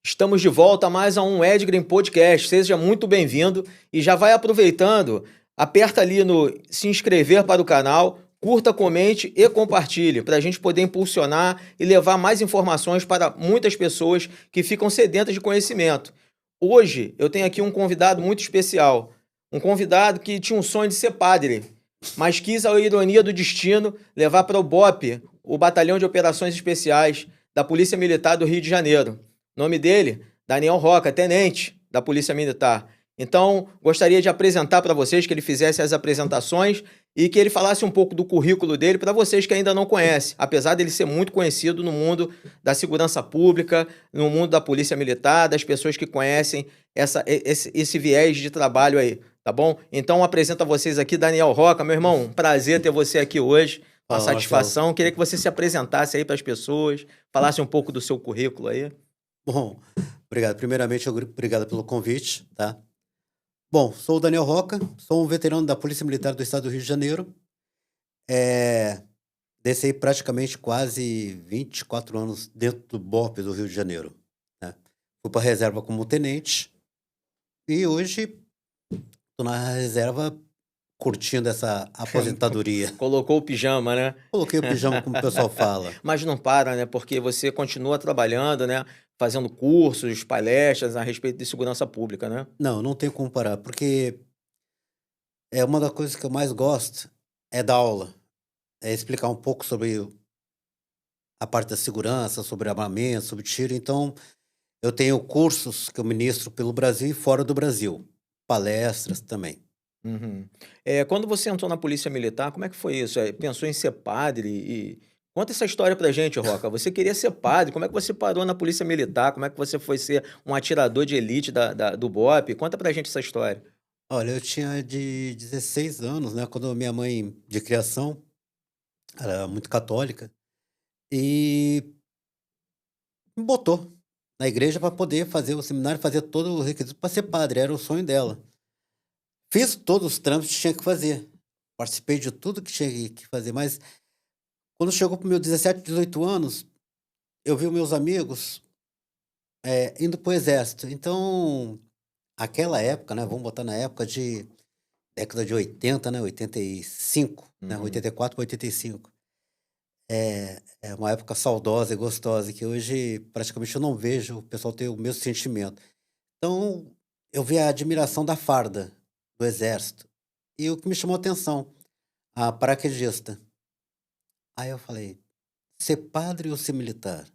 Estamos de volta a mais um Edgreen Podcast. Seja muito bem-vindo e já vai aproveitando, aperta ali no se inscrever para o canal, curta, comente e compartilhe para a gente poder impulsionar e levar mais informações para muitas pessoas que ficam sedentas de conhecimento. Hoje eu tenho aqui um convidado muito especial, um convidado que tinha um sonho de ser padre, mas quis, a ironia do destino, levar para o BOPE, o Batalhão de Operações Especiais da Polícia Militar do Rio de Janeiro. O nome dele, Daniel Roca, tenente da Polícia Militar. Então, gostaria de apresentar para vocês, que ele fizesse as apresentações e que ele falasse um pouco do currículo dele para vocês que ainda não conhecem, apesar dele ser muito conhecido no mundo da segurança pública, no mundo da Polícia Militar, das pessoas que conhecem esse viés de trabalho aí, tá bom? Então, apresento a vocês aqui Daniel Roca, meu irmão, um prazer ter você aqui hoje, uma Fala, Marcelo. satisfação. Queria que você se apresentasse aí para as pessoas, falasse um pouco do seu currículo aí. Bom, obrigado. Primeiramente, obrigado pelo convite, tá? Bom, sou o Daniel Roca, sou um veterano da Polícia Militar do Estado do Rio de Janeiro. Desse aí praticamente quase 24 anos dentro do BOPE do Rio de Janeiro, né? Fui para a reserva como tenente e hoje estou na reserva curtindo essa aposentadoria. Colocou o pijama, né? Coloquei o pijama, como o pessoal fala. Mas não para, né? Porque você continua trabalhando, né? Fazendo cursos, palestras a respeito de segurança pública, né? Não tem como parar, porque é uma das coisas que eu mais gosto é dar aula. É explicar um pouco sobre a parte da segurança, sobre armamento, sobre tiro. Então, eu tenho cursos que eu ministro pelo Brasil e fora do Brasil. Palestras também. Uhum. Quando você entrou na Polícia Militar, como é que foi isso? Pensou em ser padre? Conta essa história pra gente, Roca. Você queria ser padre, como é que você parou na Polícia Militar? Como é que você foi ser um atirador de elite do BOPE? Conta pra gente essa história. Olha, eu tinha de 16 anos, né? Quando minha mãe, de criação, era muito católica, e me botou na igreja para poder fazer o seminário, fazer todo o requisito para ser padre. Era o sonho dela. Fiz todos os trâmites que tinha que fazer. Participei de tudo que tinha que fazer, mas quando chegou para os meus 17, 18 anos, eu vi os meus amigos indo para o exército. Então, aquela época, né? Vamos botar na época de década de 80, né? 85, né? Uhum. 84 para 85. É uma época saudosa e gostosa que hoje praticamente eu não vejo o pessoal ter o mesmo sentimento. Então, eu vi a admiração da farda do exército. E o que me chamou a atenção, a paraquedista. Aí eu falei, ser padre ou ser militar?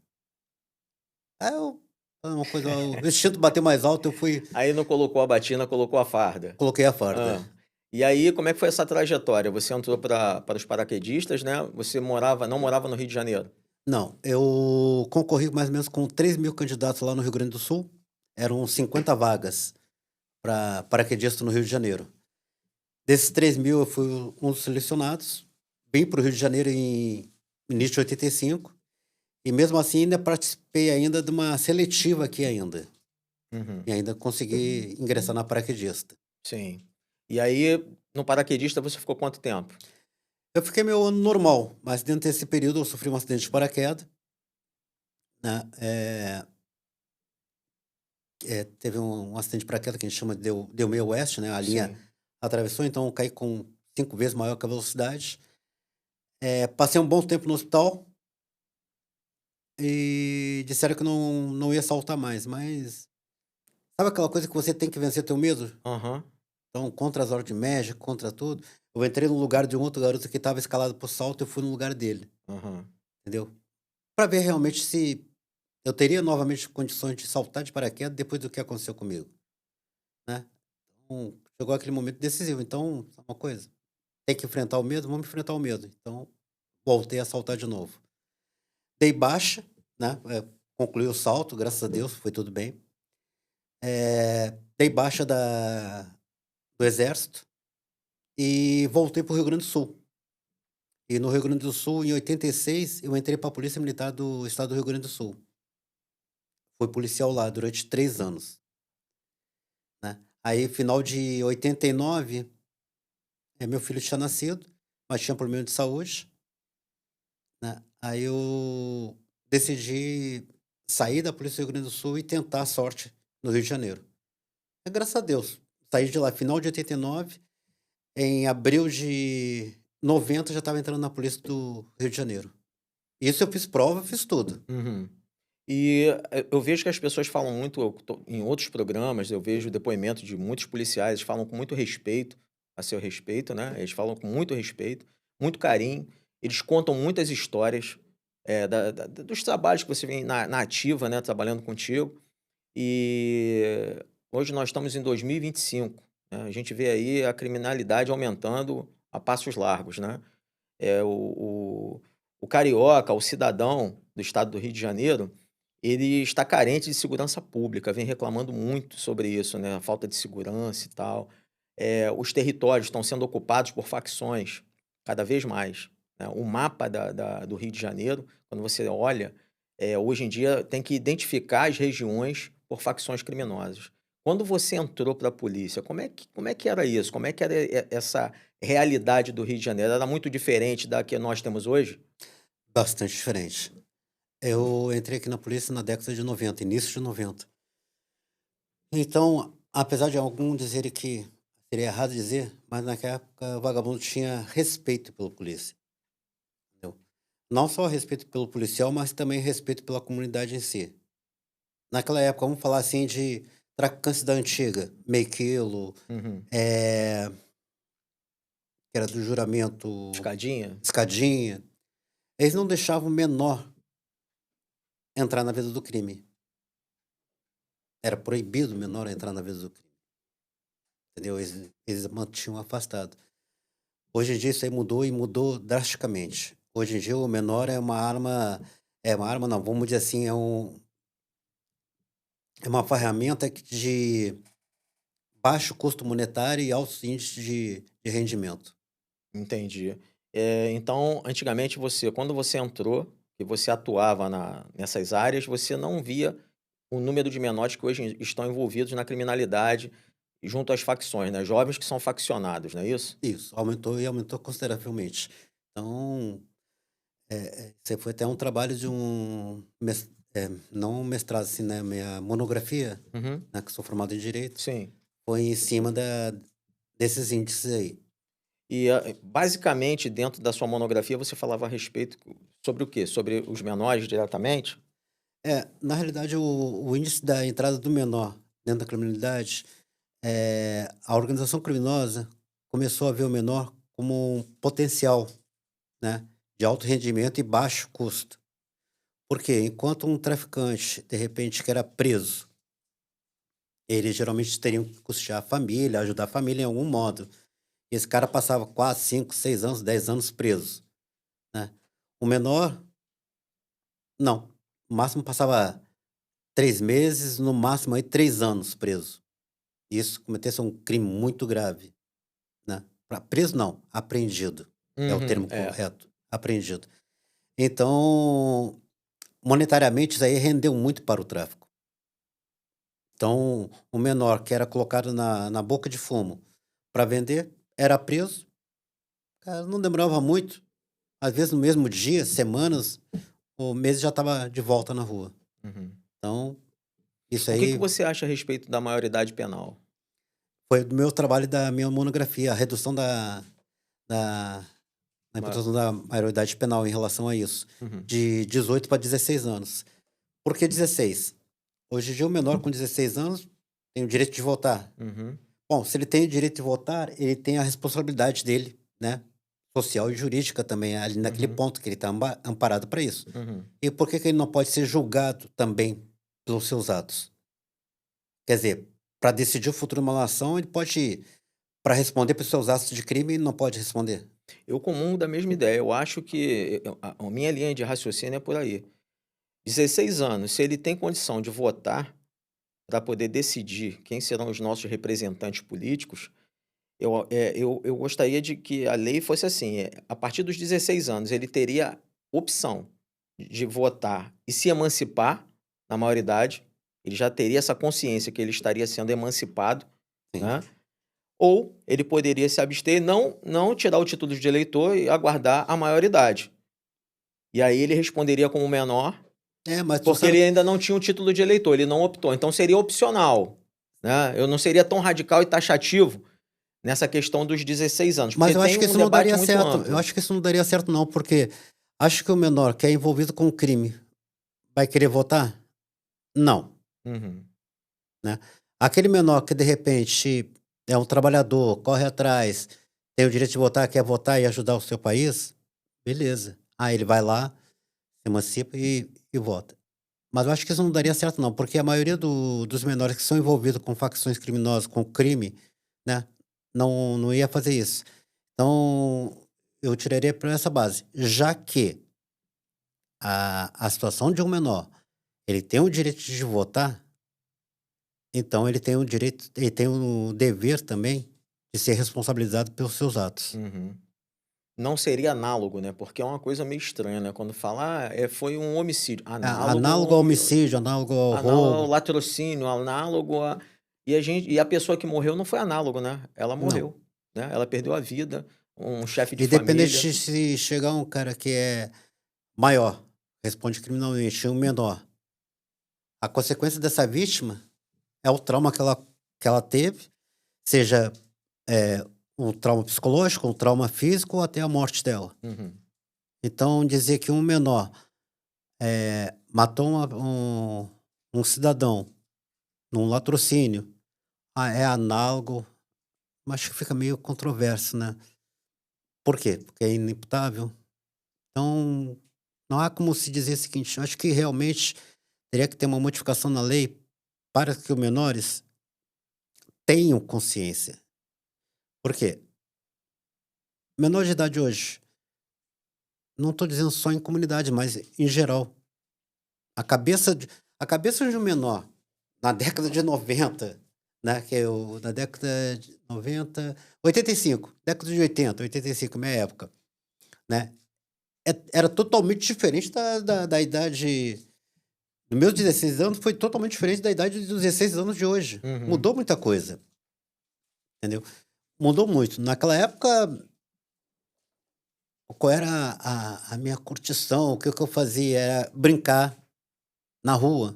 Aí eu, uma coisa, o instinto bateu mais alto, eu fui, Aí não colocou a batina, colocou a farda. coloquei a farda. Hã. E aí, como é que foi essa trajetória? Você entrou para os paraquedistas, né? Você não morava no Rio de Janeiro? Não, eu concorri mais ou menos com 3.000 candidatos lá no Rio Grande do Sul. Eram 50 vagas para paraquedista no Rio de Janeiro. Desses 3.000, eu fui um dos selecionados. Vim para o Rio de Janeiro em início de 85. E mesmo assim, ainda participei ainda de uma seletiva aqui ainda. Uhum. E ainda consegui ingressar na paraquedista. Sim. E aí, no paraquedista, você ficou quanto tempo? Eu fiquei meu ano normal, mas dentro desse período eu sofri um acidente de paraquedas, né? Teve um acidente de paraquedas que a gente chama de deu meio oeste, né? A linha Sim. atravessou, então eu caí com 5 vezes maior que a velocidade. Passei um bom tempo no hospital e disseram que não ia saltar mais, mas sabe aquela coisa que você tem que vencer teu medo? Aham. Então, contra as ordens médicas, contra tudo, eu entrei no lugar de um outro garoto que estava escalado pro salto, eu fui no lugar dele, Aham. entendeu? Para ver realmente se eu teria novamente condições de saltar de paraquedas depois do que aconteceu comigo, né? Então, chegou aquele momento decisivo. Então, sabe uma coisa? Tem que enfrentar o medo, vamos enfrentar o medo. Então, voltei a saltar de novo. Dei baixa, né? Concluí o salto, graças a Deus, foi tudo bem. Dei baixa do exército e voltei para o Rio Grande do Sul. E no Rio Grande do Sul, em 86, eu entrei para a Polícia Militar do Estado do Rio Grande do Sul. Fui policial lá durante 3 anos, né? Aí, final de 89, meu filho tinha nascido, mas tinha problema de saúde, né? Aí eu decidi sair da Polícia do Rio Grande do Sul e tentar a sorte no Rio de Janeiro. Graças a Deus, saí de lá final de 89, em abril de 90 já estava entrando na Polícia do Rio de Janeiro. Isso eu fiz prova, fiz tudo. Uhum. E eu vejo que as pessoas falam muito, em outros programas, eu vejo depoimento de muitos policiais, eles falam com muito respeito, a seu respeito, né? Eles falam com muito respeito, muito carinho, eles contam muitas histórias dos trabalhos que você vem na ativa, né? Trabalhando contigo. E hoje nós estamos em 2025, né? A gente vê aí a criminalidade aumentando a passos largos, né? É, o carioca, o cidadão do estado do Rio de Janeiro, ele está carente de segurança pública, vem reclamando muito sobre isso, né? A falta de segurança e tal. Os territórios estão sendo ocupados por facções, cada vez mais, né? O mapa do Rio de Janeiro, quando você olha, hoje em dia tem que identificar as regiões por facções criminosas. Quando você entrou para a polícia, como é que era isso? Como é que era essa realidade do Rio de Janeiro? Era muito diferente da que nós temos hoje? Bastante diferente. Eu entrei aqui na polícia na década de 90, início de 90. Então, apesar de alguns dizerem que seria errado dizer, mas naquela época o vagabundo tinha respeito pela polícia, entendeu? Não só respeito pelo policial, mas também respeito pela comunidade em si. Naquela época, vamos falar assim de traficantes da antiga, Mequilo, Uhum. que era do juramento, Escadinha? Escadinha, eles não deixavam o menor entrar na vida do crime. Era proibido o menor entrar na vida do crime, entendeu? Eles mantinham afastado. Hoje em dia isso aí mudou e mudou drasticamente. Hoje em dia o menor é uma arma não, vamos dizer assim, é uma ferramenta de baixo custo monetário e altos índices de rendimento. Entendi. Então, antigamente quando você entrou e você atuava nessas áreas, você não via o número de menores que hoje estão envolvidos na criminalidade junto às facções, né? Jovens que são faccionados, não é isso? Isso, aumentou e aumentou consideravelmente. Então, isso foi até um trabalho de não um mestrado assim, né, minha monografia, Uhum. né, que sou formado em direito, Sim. foi em cima desses índices aí. E, basicamente, dentro da sua monografia, você falava a respeito sobre o quê? Sobre os menores diretamente? Na realidade, o índice da entrada do menor dentro da criminalidade, a organização criminosa começou a ver o menor como um potencial, né, de alto rendimento e baixo custo. Porque enquanto um traficante, de repente, que era preso, eles geralmente teriam que custear a família, ajudar a família em algum modo. Esse cara passava 4, 5, 6 anos, 10 anos preso, né. O menor, não. O máximo passava 3 meses, no máximo aí 3 anos preso. Isso cometesse um crime muito grave, né. Preso não, apreendido, é o Uhum, termo correto, apreendido. Então, monetariamente isso aí rendeu muito para o tráfico. Então, o menor que era colocado na boca de fumo para vender, era preso, cara, não demorava muito, às vezes no mesmo dia, semanas, ou meses já estava de volta na rua. uhum. Então, isso O que aí você acha a respeito da maioridade penal? foi do meu trabalho e da minha monografia, a redução da da Ma imputação da maioridade penal em relação a isso, Uhum, de 18 para 16 anos. Por que 16? Hoje em dia o menor com 16 anos tem o direito de votar. uhum, Bom, se ele tem o direito de votar, ele tem a responsabilidade dele, né, social e jurídica também, ali naquele uhum, ponto que ele está amparado para isso. uhum. E por que que ele não pode ser julgado também pelos seus atos? Quer dizer, para decidir o futuro de uma nação, ele pode, para responder pelos seus atos de crime, ele não pode responder. Eu comungo da mesma ideia. Eu acho que a minha linha de raciocínio é por aí. 16 anos, se ele tem condição de votar para poder decidir quem serão os nossos representantes políticos, eu gostaria de que a lei fosse assim: a partir dos 16 anos, ele teria opção de votar e se emancipar na maioridade, ele já teria essa consciência que ele estaria sendo emancipado, Sim. né? Ou ele poderia se abster, não tirar o título de eleitor e aguardar a maioridade. E aí ele responderia como menor, Mas tu Porque sabe. ele ainda não tinha o título de eleitor, ele não optou. Então seria opcional, né? Eu não seria tão radical e taxativo nessa questão dos 16 anos, Mas porque eu acho tem que um isso não debate daria muito certo. Eu amplo. acho que isso não daria certo, não, porque acho que o menor que é envolvido com crime vai querer votar? Não, Uhum, né? Aquele menor que de repente é um trabalhador, corre atrás, tem o direito de votar, quer votar e ajudar o seu país, beleza. Ele vai lá, se emancipa e vota. Mas eu acho que isso não daria certo, não, porque a maioria dos menores que são envolvidos com facções criminosas, com crime, né, não ia fazer isso. Então, eu tiraria por essa base. Já que a situação de um menor, ele tem o direito de votar, então ele tem o dever também de ser responsabilizado pelos seus atos. uhum. Não seria análogo, né? Porque é uma coisa meio estranha, né? Quando fala, foi um homicídio. Análogo Análogo ao homicídio, análogo ao análogo ao roubo. latrocínio, análogo a. E a pessoa que morreu não foi análogo, né? Ela Não. morreu, né? Ela perdeu a vida, um chefe de Independente família. se chegar um cara que é maior, responde criminalmente, e um menor. A consequência dessa vítima é o trauma que ela teve, seja um trauma psicológico, um trauma físico ou até a morte dela. Uhum. Então, dizer que um menor matou um cidadão num latrocínio é análogo, mas acho que fica meio controverso, né? Por quê? Porque é inimputável. Então, não há como se dizer o seguinte, eu acho que realmente teria que ter uma modificação na lei para que os menores tenham consciência. Por quê? Menor de idade hoje, não estou dizendo só em comunidade, mas em geral. A cabeça de um menor na década de 90, né, que é na década de 90, 85, década de 80, 85, minha época, né, era totalmente diferente da idade dos meus 16 anos, foi totalmente diferente da idade dos 16 anos de hoje. Uhum. Mudou muita coisa, entendeu? Mudou muito. Naquela época, qual era a minha curtição? O que eu fazia? Era brincar na rua,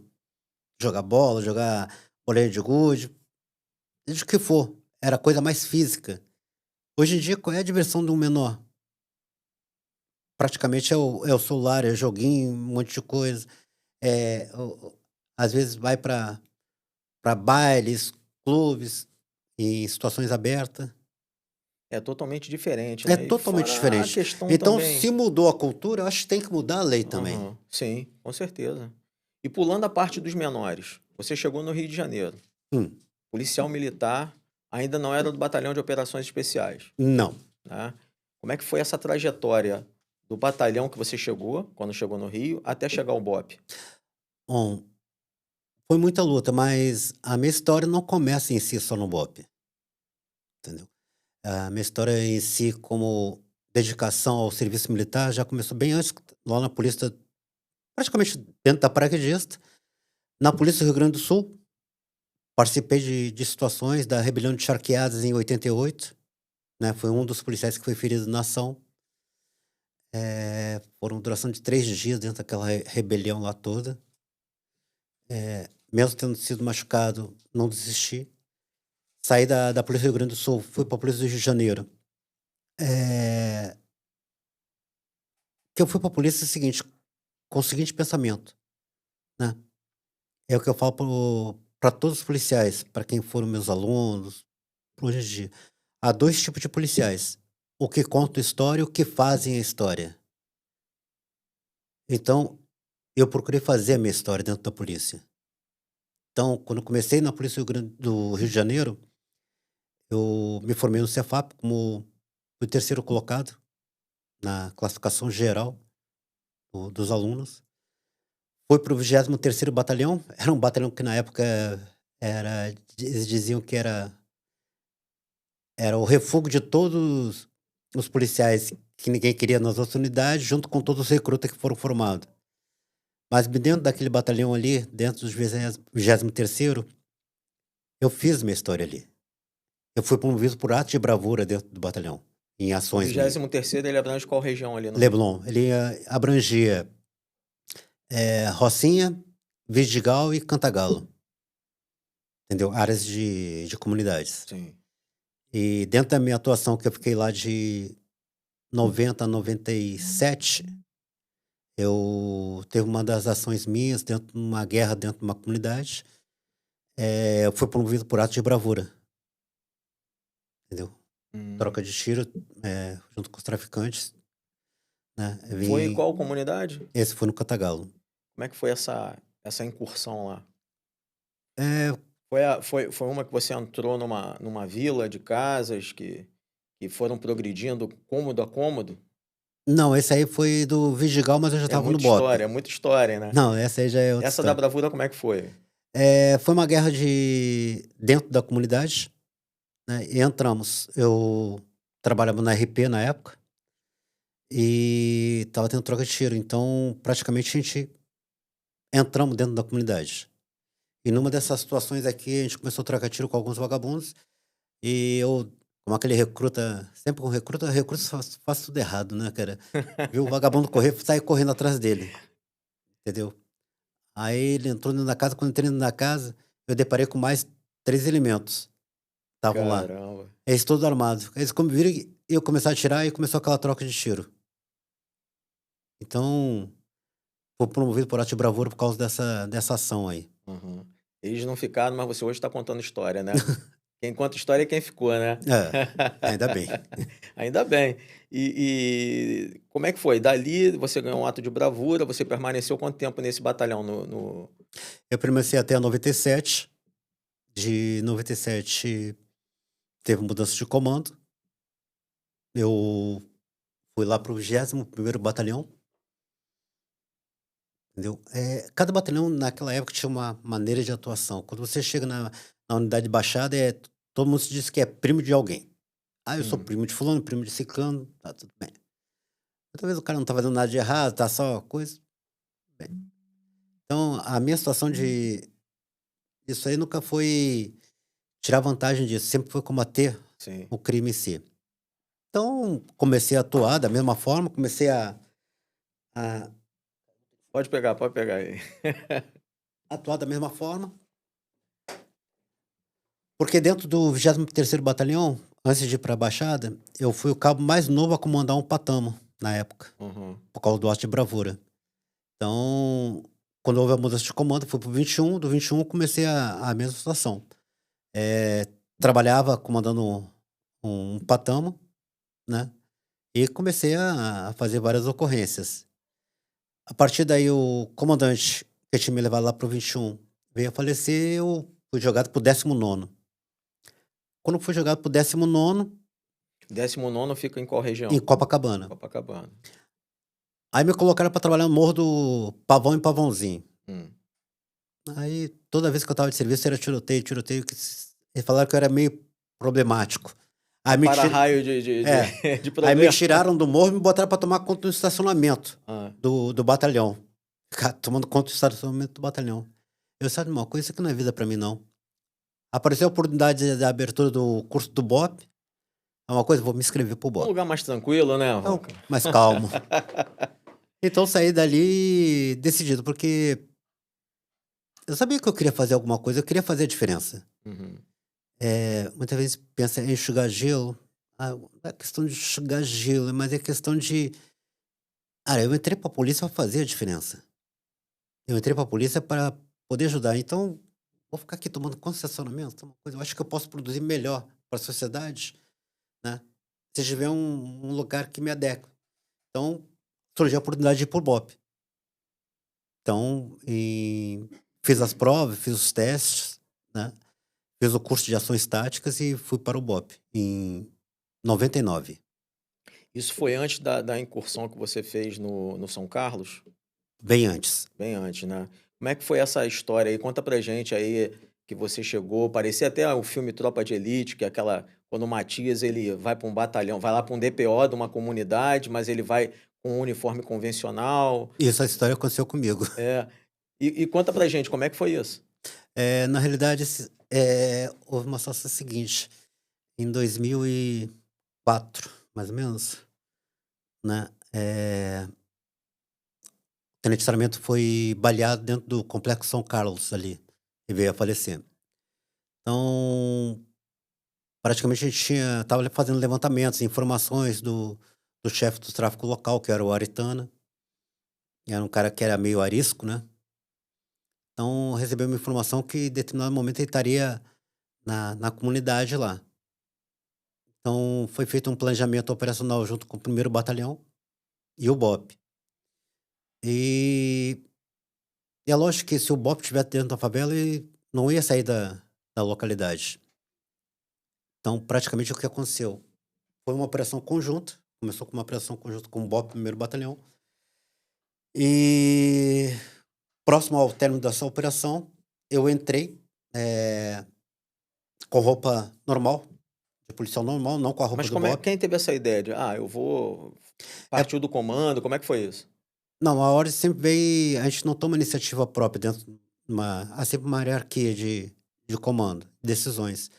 jogar bola, jogar bolinha de gude, seja o que for. Era coisa mais física. Hoje em dia, qual é a diversão de um menor? Praticamente é o celular, é joguinho, um monte de coisa. Às vezes vai para bailes, clubes, em situações abertas. É totalmente diferente, É né? E totalmente fora a diferente. questão Então, também. se mudou a cultura, eu acho que tem que mudar a lei também. Aham, sim, com certeza. E pulando a parte dos menores, você chegou no Rio de Janeiro. Hum, Policial militar, ainda não era do Batalhão de Operações Especiais, não. né? Como é que foi essa trajetória do batalhão que você chegou, quando chegou no Rio, até chegar ao BOPE? Bom, foi muita luta, mas a minha história não começa em si só no BOPE, entendeu? A minha história em si, como dedicação ao serviço militar, já começou bem antes, lá na polícia, praticamente dentro da paraquedista. Na Polícia do Rio Grande do Sul, participei de situações da rebelião de Charqueadas em 88, né? Fui um dos policiais que foi ferido na ação. Foram duração de 3 dias dentro daquela rebelião lá toda. Mesmo tendo sido machucado, não desisti. Saí da Polícia do Rio Grande do Sul, fui para a Polícia do Rio de Janeiro. Eh, que eu fui para a polícia é o seguinte, com o seguinte pensamento, né? É o que eu falo para todos os policiais, para quem foram meus alunos, hoje em dia. Há 2 tipos de policiais: o que conta a história e o que fazem a história. Então, eu procurei fazer a minha história dentro da polícia. Então, quando eu comecei na Polícia do Rio de Janeiro, eu me formei no Cefap como o terceiro colocado na classificação geral dos alunos. Fui para o 23º Batalhão, era um batalhão que na época eles diziam que era o refúgio de todos os policiais que ninguém queria nas outras unidades, junto com todos os recrutas que foram formados. Mas dentro daquele batalhão ali, dentro dos 23º, eu fiz minha história ali. Eu fui promovido por ato de bravura dentro do batalhão, em O ações minhas. 23º ele abrange qual região ali no Rio? Leblon, ele abrangia Rocinha, Vidigal e Cantagalo, entendeu? Áreas de comunidades. Sim. E dentro da minha atuação, que eu fiquei lá de 90 a 97, eu teve uma das ações minhas dentro de uma guerra dentro de uma comunidade. Eu fui promovido por ato de bravura, entendeu? Hum. Troca de tiro, junto com os traficantes, né? Foi em qual comunidade? Esse foi no Cantagalo. Como é que foi essa incursão lá? É, Foi uma que você entrou numa vila de casas que foram progredindo cômodo a cômodo? não, esse aí foi do Vidigal, mas eu já estava no BOPE. É muita história, né? Não, essa aí já é outra Essa da história. bravura como é que foi? Foi uma guerra dentro da comunidade, né? E entramos. Eu trabalhava na RP na época e estava tendo troca de tiro. Então, praticamente, a gente entramos dentro da comunidade. E numa dessas situações aqui, a gente começou a trocar tiro com alguns vagabundos. E eu, como aquele recruta, sempre com recruta faz tudo errado, né, cara? Viu o vagabundo correr, sai correndo atrás dele, entendeu? Aí ele entrou dentro da casa, quando eu entrei dentro da casa, eu deparei com mais 3 elementos, estavam lá. Caramba. Eles todos armados. Eles como viram que eu começar a atirar e começou aquela troca de tiro. Então, fui promovido por ato de bravura por causa dessa ação aí. Uhum. Eles não ficaram, mas você hoje está contando história, né? Quem conta história é quem ficou, né? É, ainda bem. Ainda bem. E como é que foi? Dali você ganhou um ato de bravura, você permaneceu quanto tempo nesse batalhão Eu permaneci até a 97. De 97 teve mudança de comando. Eu fui lá para o 21º Batalhão, entendeu? Cada batalhão naquela época tinha uma maneira de atuação. Quando você chega na unidade de baixada, todo mundo se diz que é primo de alguém. Ah, eu sou Hum, primo de fulano, primo de ciclano, tá tudo bem. Talvez o cara não tá fazendo nada de errado, tá só coisa. Bem. Então, a minha situação de isso aí nunca foi tirar vantagem disso, sempre foi combater sim. o crime em si. Então, comecei a atuar da mesma forma, comecei a Pode pegar aí. atuar da mesma forma, porque dentro do 23º Batalhão, antes de ir para a Baixada, eu fui o cabo mais novo a comandar um patamo na época, Uhum. por causa do ato de bravura. Então, quando houve a mudança de comando, fui pro 21, do 21 eu comecei a mesma situação. Trabalhava comandando um patamo, né? E comecei a fazer várias ocorrências. A partir daí, o comandante que tinha me levado lá pro 21 veio a falecer, eu fui jogado pro 19º. Quando eu fui jogado pro 19º, 19º fica em qual em região? Copacabana. Copacabana. Aí me colocaram para trabalhar no Morro do Pavão e Pavãozinho. Hum. Aí, toda vez que eu estava de serviço, era tiroteio, tiroteio. Eles falaram que eu era meio problemático. É Aí me, tir... para-raio de é. de Aí me problema. tiraram do morro e me botaram para tomar conta do estacionamento Ah, do batalhão. Ficar tomando conta do estacionamento do batalhão. Eu sabe uma coisa, isso aqui não é vida para mim, não. Apareceu a oportunidade da abertura do curso do BOP. É uma coisa, vou me inscrever pro um BOP. lugar mais tranquilo, né, Então, Roca? mais calmo. Então, saí dali decidido, porque eu sabia que eu queria fazer alguma coisa, eu queria fazer a diferença. Uhum. Muitas vezes pensa em enxugar gelo. Não é questão de enxugar gelo, mas é questão de. Cara, eu entrei pra polícia para fazer a diferença. Eu entrei pra polícia para poder ajudar. Então, vou ficar aqui tomando concessionamento, é uma coisa. Eu acho que eu posso produzir melhor para a sociedade, né? Se tiver um lugar que me adeque. Então, surgiu a oportunidade de ir pro BOP. Então, fiz as provas, fiz os testes, né? Fiz o curso de ações táticas e fui para o BOP em 99. Isso foi antes da incursão que você fez no São Carlos? Bem antes. Bem antes, né? Como é que foi essa história aí? Conta pra gente aí que você chegou, parecia até o filme Tropa de Elite, que é aquela quando o Matias ele vai para um batalhão, vai lá para um DPO de uma comunidade, mas ele vai com um uniforme convencional. E essa história aconteceu comigo. É. E conta pra gente como é que foi isso? Na realidade, houve uma situação seguinte. Em 2004, mais ou menos, né? Tenente Sarmento foi baleado dentro do Complexo São Carlos ali, e veio a falecer. Então, praticamente a gente estava fazendo levantamentos, informações do chefe do tráfico local, que era o Aritana. Era um cara que era meio arisco, né? Então, recebeu uma informação que em determinado momento ele estaria na comunidade lá. Então, foi feito um planejamento operacional junto com o 1º Batalhão e o BOPE. E, e é lógico que se o BOPE estivesse dentro da favela, ele não ia sair da localidade. Então, praticamente o que aconteceu? Foi uma operação conjunta, começou com uma operação conjunta com o BOPE, 1º Batalhão, e próximo ao término dessa operação, eu entrei com roupa normal, de policial normal, não com a roupa Mas do BOPE. quem teve essa ideia de, eu vou É, partir do comando, como é que foi isso? não, a ordem sempre veio, a gente não toma iniciativa própria dentro de há sempre uma hierarquia de comando, decisões.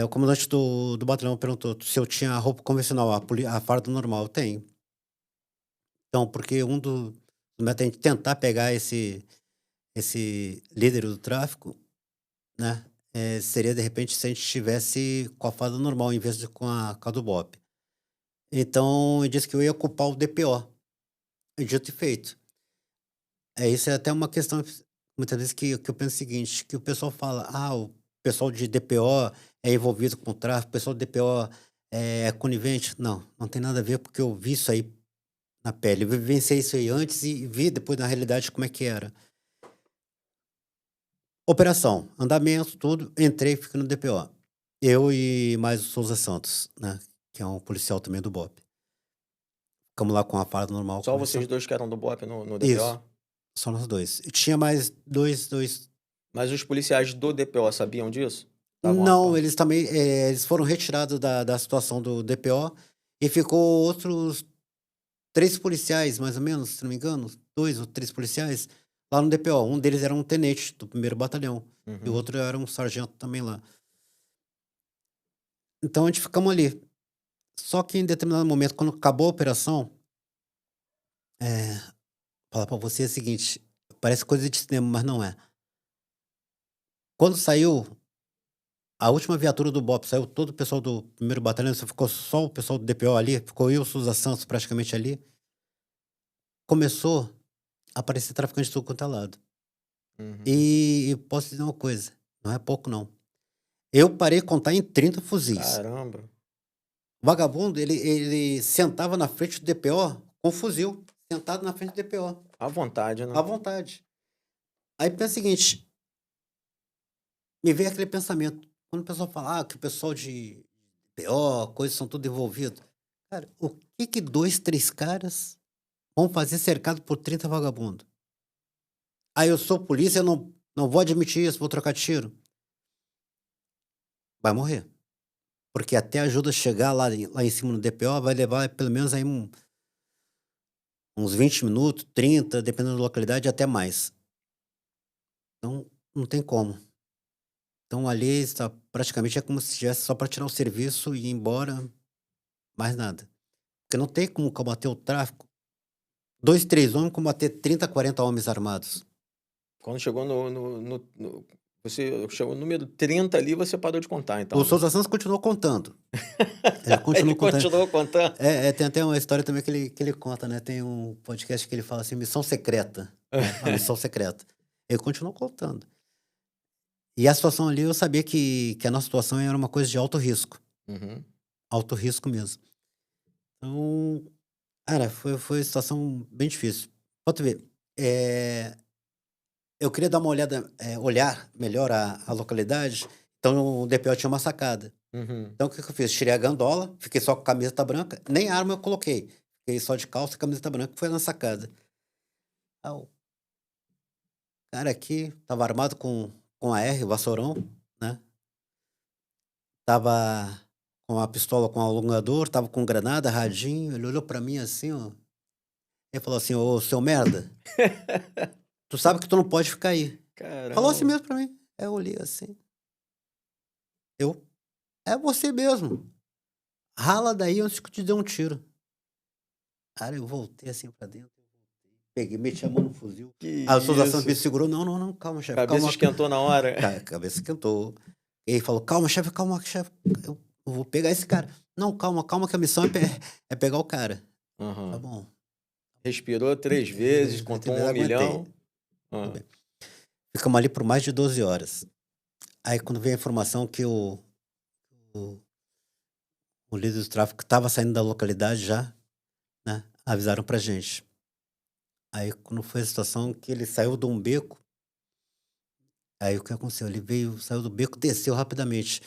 O comandante do batalhão perguntou se eu tinha a roupa convencional, a farda normal. Eu tenho. Então, porque um dos métodos é a gente tentar pegar esse líder do tráfico, né? Seria de repente se a gente estivesse com a farda normal em vez de com a do BOPE. Então, ele disse que eu ia culpar o DPO. E dito e feito. Isso é até uma questão, muitas vezes, que eu penso o seguinte, que o pessoal fala, o pessoal de DPO é envolvido com o tráfico, o pessoal de DPO é conivente. Não, não tem nada a ver, porque eu vi isso aí na pele. Eu vivenciei isso aí antes e vi depois na realidade como é que era. Operação, andamento, tudo, entrei e fiquei no DPO. Eu e mais o Souza Santos, né? Que é um policial também do BOPE. Ficamos lá com a farda normal, Só começou. vocês dois que eram do BOPE no Isso, DPO? só nós dois. E tinha mais dois. Mas os policiais do DPO sabiam disso? Estavam a Não, par? eles também, eles foram retirados da situação do DPO e ficou outros 3 policiais, mais ou menos, se não me engano, 2 ou 3 policiais lá no DPO. Um deles era um tenente do 1º Batalhão e o Uhum. outro era um sargento também lá. Então a gente ficamos ali. Só que em determinado momento, quando acabou a operação, falar pra você o seguinte, parece coisa de cinema, mas não é. Quando saiu a última viatura do BOPE, saiu todo o pessoal do 1º Batalhão, só ficou só o pessoal do DPO ali, ficou eu e o Souza Santos praticamente ali. Começou a aparecer traficante de tudo quanto é lado. Uhum. E posso dizer uma coisa, não é pouco não. Eu parei de contar em 30 fuzis. Caramba. O vagabundo, ele sentava na frente do DPO com fuzil, sentado na frente do DPO, À vontade, né? à vontade. Aí pensa o seguinte, me veio aquele pensamento, quando o pessoal fala que o pessoal de DPO, coisas são tudo envolvido. Cara, o que 2, 3 caras vão fazer cercado por 30 vagabundos? Eu sou polícia, eu não vou admitir isso, vou trocar tiro. Vai morrer. Porque até a ajuda chegar lá em cima no DPO vai levar pelo menos aí uns 20 minutos, 30, dependendo da localidade, até mais. Então, não tem como. Então, ali está, praticamente é como se estivesse só para tirar o serviço e ir embora, mais nada. Porque não tem como combater o tráfico. 2, 3 homens combater 30, 40 homens armados. Quando chegou você chegou no número 30 ali, você parou de contar, O então, né? Souza Santos continuou contando. Ele Ele continuou contando. continuou contando? Tem até uma história também que ele conta, né? Tem um podcast que ele fala assim, missão secreta, né? A missão secreta. Ele continuou contando. E a situação ali, eu sabia que a nossa situação era uma coisa de alto risco. Uhum. Alto risco mesmo. Então, cara, foi uma situação bem difícil. Pode ver, eu queria dar uma olhada, olhar melhor a localidade, então o DPO tinha uma sacada. Uhum. Então o que que eu fiz? Tirei a gandola, fiquei só com a camiseta branca, nem arma eu coloquei. Fiquei só de calça e camiseta branca, foi na sacada. O cara aqui tava armado com a R, vassourão, né? Tava com a pistola com alongador, tava com granada, radinho. Ele olhou pra mim assim, ó. Ele falou assim: ô, seu merda, tu sabe que tu não pode ficar aí. Falou assim Caramba. mesmo pra mim. Aí eu olhei assim. Eu, é você mesmo. Rala daí antes que eu te dê um tiro. Cara, eu voltei assim pra dentro. Peguei, meti a mão no fuzil. Que Aí o Souza Santos me isso. segurou. Não, não, não, calma, chefe, Cabeça calma. esquentou na hora. A cabeça esquentou. Ele falou, calma, chefe, eu vou pegar esse cara. Não, calma, calma, que a missão é pegar o cara. Tá Aham. bom. Respirou 3 vezes, contou Eu 1 aguentei. milhão. Tudo Hã. bem. Ficamos ali por mais de 12 horas. Aí quando veio a informação que o, o líder do tráfico estava saindo da localidade já, né? Avisaram pra gente. Aí quando foi a situação que ele saiu de um beco, aí o que aconteceu? Ele veio, saiu do beco, desceu rapidamente.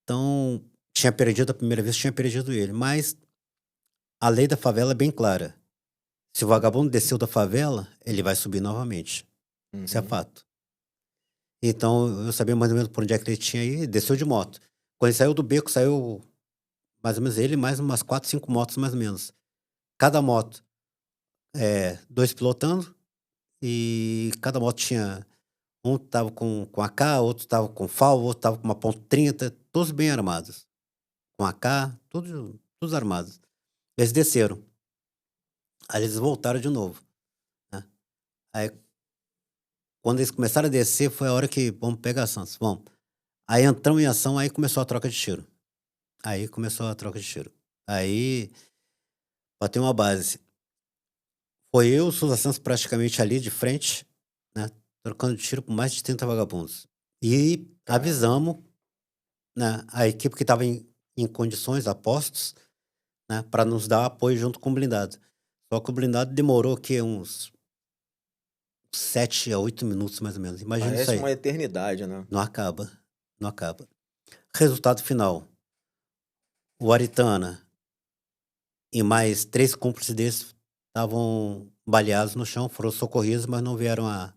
Então, tinha perdido a primeira vez, tinha perdido ele. Mas a lei da favela é bem clara. Se o vagabundo desceu da favela, ele vai subir novamente. Isso é Uhum. fato. Então, eu sabia mais ou menos por onde é que ele tinha ido, desceu de moto. Quando ele saiu do beco, saiu mais ou menos ele, mais umas 4, 5 motos mais ou menos. Cada moto, 2 pilotando, e cada moto tinha. Um tava com AK, outro tava com FAL, outro tava com uma ponto .30, todos bem armados. Com AK, todos armados. Eles desceram. Aí eles voltaram de novo, né. Aí, quando eles começaram a descer, foi a hora que vamos pegar Santos, vamos. Aí entramos em ação, aí começou a troca de tiro. Aí começou a troca de tiro. Aí bateu uma base. Foi eu, o Souza Santos praticamente ali de frente, né, trocando tiro com mais de 30 vagabundos. E Caramba. avisamos, né, a equipe que estava em condições, a postos, né, para nos dar apoio junto com o blindado. Só que o blindado demorou aqui uns 7 a 8 minutos mais ou menos. Imagina isso Parece aí. uma eternidade, né. Não acaba, não acaba. Resultado final: o Aritana e mais 3 cúmplices desses estavam baleados no chão, foram socorridos, mas não vieram a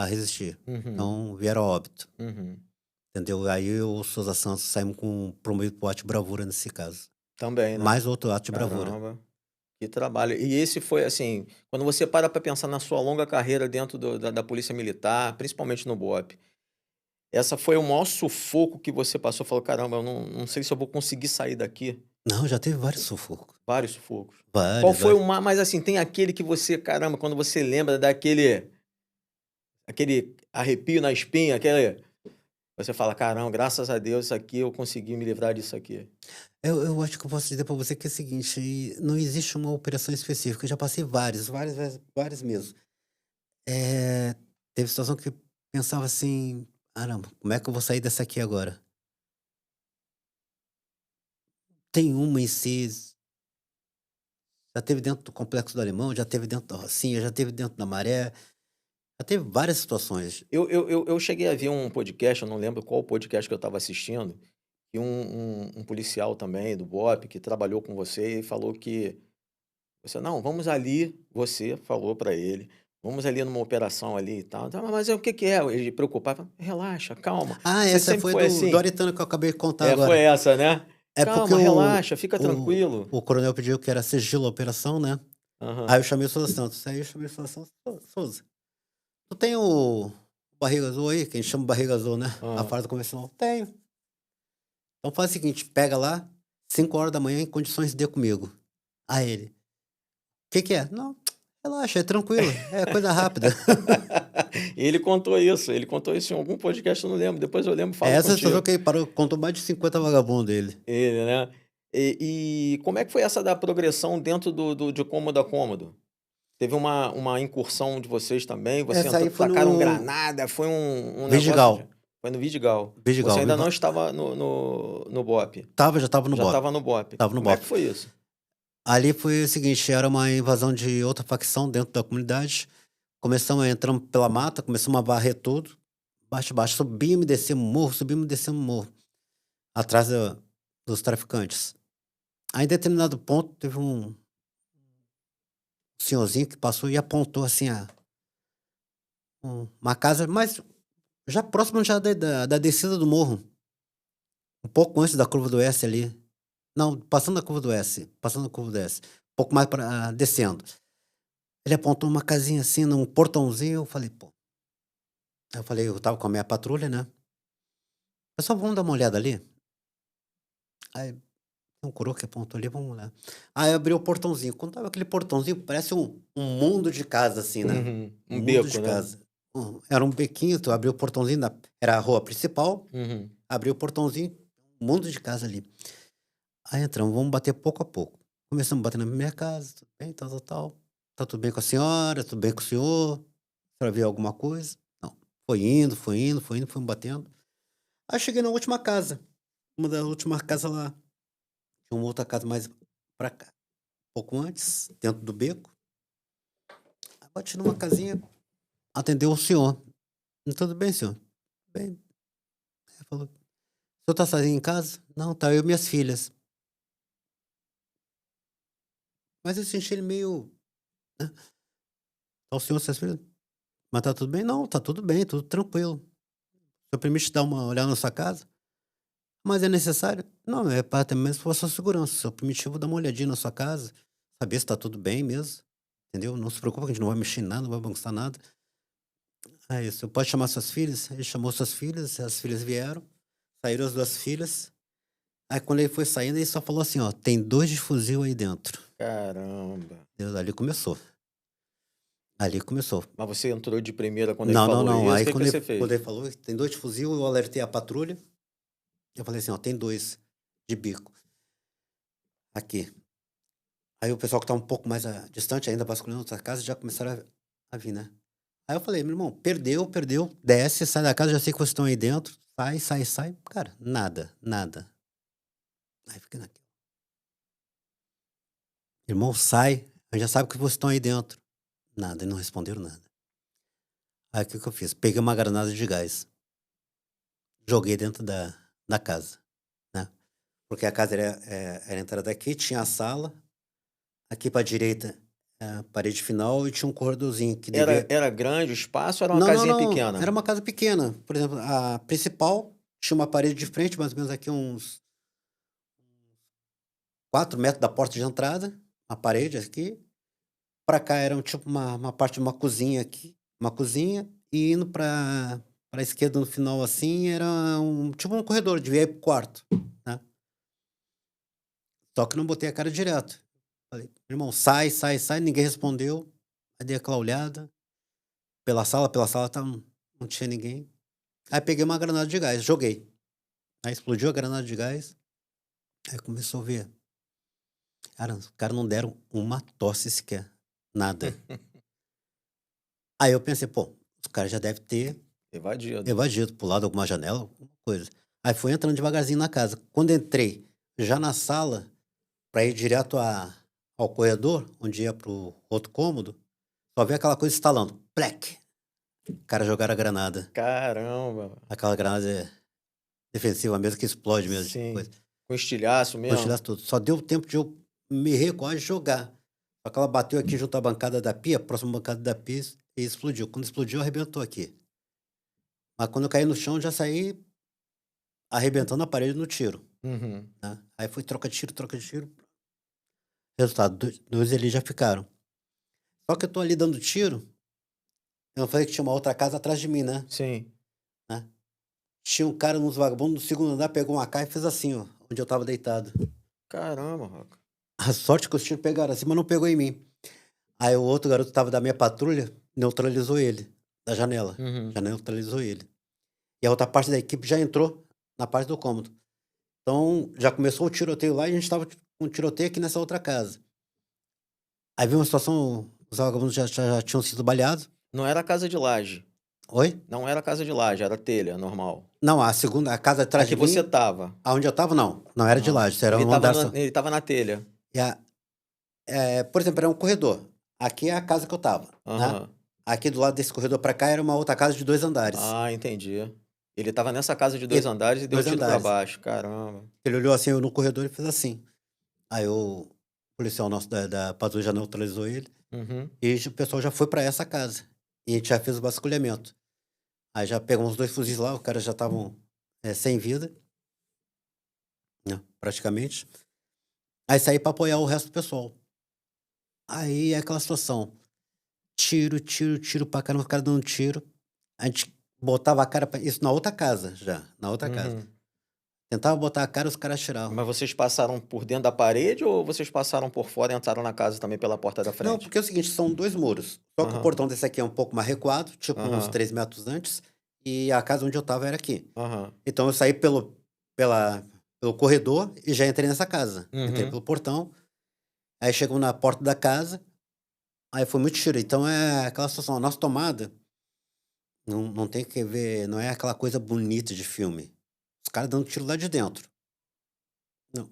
resistir. Uhum, Então vieram a óbito, uhum. entendeu? Aí eu e o Souza Santos saímos com promovido por ato de bravura nesse caso. Também, né. Mais outro ato de bravura. Caramba, que trabalho. E esse foi, assim, quando você para pra pensar na sua longa carreira dentro da polícia militar, principalmente no BOPE, essa foi o maior sufoco que você passou? Falou: "Caramba, eu não sei se eu vou conseguir sair daqui". Não, já teve vários sufocos. Vários sufocos. Qual Vários, foi o vários. ma mas, assim, tem aquele que você, caramba, quando você lembra aquele arrepio na espinha, aquele você fala: "Caramba, graças a Deus, isso aqui eu consegui me livrar disso aqui". Eu acho que eu posso dizer pra você que é o seguinte, não existe uma operação específica, eu já passei várias, várias, várias, várias mesmo. Eh, Teve situação que eu pensava assim: "Caramba, como é que eu vou sair dessa aqui agora?". Tem uma em si, já teve dentro do Complexo do Alemão, já teve dentro da Rocinha, já teve dentro da Maré, já teve várias situações. Eu cheguei a ver um podcast, eu não lembro qual podcast que eu estava assistindo, e um policial também do BOPE que trabalhou com você e falou que você: "Não, vamos ali", você falou pra ele: "Vamos ali numa operação ali e tal". "Tá, mas é o que que é?" Ele preocupado: "Relaxa, calma". Ah, Você essa sempre foi foi do assim? Aretano que eu acabei de contar É, foi agora. essa, né? É porque "Calma, relaxa, fica o tranquilo". o coronel pediu que era sigilo a operação, né, aí Aham. eu chamei o Souza Santos, aí eu chamei o Souza Santos: Souza, tu tem o barriga azul aí?", que a gente chama barriga azul, né, a Hã. farda convencional. "Tenho". "Então faz o seguinte, pega lá, 5 horas da manhã em condições de comigo". Aí ele: Que é?". "Não, relaxa, é tranquilo, é coisa rápida". Ele contou isso em algum podcast, eu não lembro, depois eu lembro e É falo essa situação contigo. que ele parou, contou mais de 50 vagabundo dele. Ele, né. E como é que foi essa da progressão dentro do de cômodo a cômodo? Teve uma incursão de vocês também? Você Essa aí entrou foi tacaram no granada, foi um negócio Vidigal, de foi no Vidigal. Você Vidigal, ainda não estava no BOPE, já estava no já BOPE, estava no BOPE. estava no Como é que BOPE. foi isso? Ali foi o seguinte, era uma invasão de outra facção dentro da comunidade, começamos a entramos pela mata, começamos a varrer tudo, baixo, baixo, subimos e descemos o morro, subimos e descemos o morro, atrás dos traficantes. Aí em determinado ponto teve um senhorzinho que passou e apontou assim uma casa, mas já próximo já da descida do morro, um pouco antes da curva do S ali. Não, passando a curva do S, passando a curva do S, um pouco mais para descendo. Ele apontou uma casinha assim, num portãozinho, eu falei: "Pô". Aí eu falei, eu estava com a minha patrulha, né. "Pessoal, vamos dar uma olhada ali?". Aí tem um coroa que apontou ali, vamos lá. Aí abriu o portãozinho. Quando tava aquele portãozinho, parece um mundo de casa, assim, né? Uhum. Um Um mundo beco, de né? casa. Era um bequinho, tu abriu o portãozinho, era a rua principal, Uhum. abriu o portãozinho, um mundo de casa ali. Aí entramos, vamos bater pouco a pouco. Começamos a bater na minha casa, tudo bem, tal, tal, tal. Tá tudo bem com a senhora, tudo bem com o senhor? Pra ver alguma coisa? Não. Foi indo, foi indo, foi indo, fomos batendo. Aí cheguei na última casa. Uma das últimas casas lá. Tinha uma outra casa mais pra cá. Um pouco antes, dentro do beco. Aí bati numa casinha, atendeu o senhor. Tudo bem, senhor? Bem. Ele falou, o senhor tá sozinho em casa? Não, tá eu e minhas filhas. Mas eu senti ele meio, né? Tá o senhor e suas filhas? Mas tá tudo bem? Não, tá tudo bem, tudo tranquilo. O senhor permite dar uma olhada na sua casa? Mas é necessário? Não, é para até mesmo para sua segurança. Se eu permitir, eu vou dar uma olhadinha na sua casa, saber se tá tudo bem mesmo, entendeu? Não se preocupa que a gente não vai mexer em nada, não vai bagunçar nada. É isso, pode chamar suas filhas? Ele chamou suas filhas, as filhas vieram, saíram as duas filhas. Aí quando ele foi saindo, ele só falou assim, ó, tem 2 de fuzil aí dentro. Caramba. Deus, ali começou. Ali começou. Mas você entrou de primeira quando ele Não, não, falou não. isso? O Aí que que você quando fez? ele falou, tem 2 de fuzil, eu alertei a patrulha. Eu falei assim, ó, tem 2 de bico aqui. Aí o pessoal que tá um pouco mais distante, ainda vasculhando outra casa, já começaram a vir, né? Aí eu falei, meu irmão, perdeu, desce, sai da casa, já sei que vocês estão aí dentro, sai. Cara, nada, nada. Aí fica naquilo. Irmão, sai, a gente já sabe que vocês estão aí dentro. Nada, e não responderam nada. Aí o que que eu fiz? Peguei uma granada de gás, joguei dentro da casa, né? Porque a casa era a entrada aqui, tinha a sala, aqui pra direita, a parede final, e tinha um corredorzinho que Era, devia. era grande o espaço ou era uma Não, não, casinha não. pequena? Era uma casa pequena. Por exemplo, a principal tinha uma parede de frente, mais ou menos aqui uns 4 metros da porta de entrada, uma parede aqui. Para cá era tipo uma parte de uma cozinha aqui, uma cozinha, e indo para a esquerda no final assim, era tipo um corredor, devia ir pro quarto, né? Só que não botei a cara direto. Falei, irmão, sai, ninguém respondeu. Aí dei aquela olhada pela sala tá, não tinha ninguém. Aí peguei uma granada de gás, joguei. Aí explodiu a granada de gás, aí começou a ver. Cara, os caras não deram uma tosse sequer, nada. Aí eu pensei, pô, os caras já devem ter Evadido. evadido, pulado alguma janela, alguma coisa. Aí fui entrando devagarzinho na casa. Quando entrei já na sala, pra ir direto ao corredor, onde ia pro outro cômodo, só vi aquela coisa estalando. Plec! O cara jogaram a granada. Caramba. Aquela granada defensiva mesmo, que explode mesmo. Coisa. Sim. Com estilhaço mesmo? Continuasse tudo. Só deu tempo de eu me recuar e jogar. Só que ela bateu aqui junto à bancada da pia, próxima bancada da pia, e explodiu. Quando explodiu, arrebentou aqui. Mas quando eu caí no chão, já saí arrebentando a parede no tiro, Uhum. né? Aí foi troca de tiro, troca de tiro. Resultado, dois ali já ficaram. Só que eu tô ali dando tiro, eu não falei que tinha uma outra casa atrás de mim, né? Sim. Né? Tinha um cara nos vagabundos no segundo andar, pegou uma AK e fez assim, ó, onde eu tava deitado. Caramba, Roca. A sorte que os tiros pegaram assim, mas não pegou em mim. Aí o outro garoto que tava da minha patrulha, neutralizou ele, da janela. Uhum. Já neutralizou ele. E a outra parte da equipe já entrou na parte do cômodo. Então, já começou o tiroteio lá e a gente tava com um tiroteio aqui nessa outra casa. Aí veio uma situação, os vagabundos já tinham sido baleados. Não era casa de laje. Oi? Não era casa de laje, era telha, normal. Não, a segunda, a casa A atrás que de você mim, tava. aonde eu tava, não. Não era de Aham. laje, era Ele um tava andar na, só. ele tava na telha. E por exemplo, era um corredor. Aqui é a casa que eu tava, né? Aham. Aqui do lado desse corredor pra cá era uma outra casa de 2 andares. Ah, entendi. Ele tava nessa casa de E 2 andares e deu 2 tiro pra andares. baixo. Caramba. Ele olhou assim, eu no corredor e fez assim. Aí o policial nosso da patrulha já neutralizou ele. Uhum. E o pessoal já foi pra essa casa. E a gente já fez o vasculhamento. Aí já pegamos os 2 fuzis lá, os caras já estavam sem vida, né, praticamente. Aí saí pra apoiar o resto do pessoal. Aí é aquela situação. Tiro pra caramba, os caras dando tiro. A gente botava a cara pra. Isso na outra casa já. Na outra casa. Uhum. Tentava botar a cara, os caras tiravam. Mas vocês passaram por dentro da parede ou vocês passaram por fora e entraram na casa também pela porta da Não, frente? porque é o seguinte, são 2 muros. Só que o Aham, portão desse aqui é um pouco mais recuado, tipo uns aham, 3 metros antes, e a casa onde eu estava era aqui. aham. Então eu saí pela pelo corredor e já entrei nessa casa. Entrei Uhum. pelo portão, aí chegamos na porta da casa, aí foi muito tiro. Então é aquela situação, a nossa tomada não tem que ver, não é aquela coisa bonita de filme. Os caras dando tiro lá de dentro. Não. O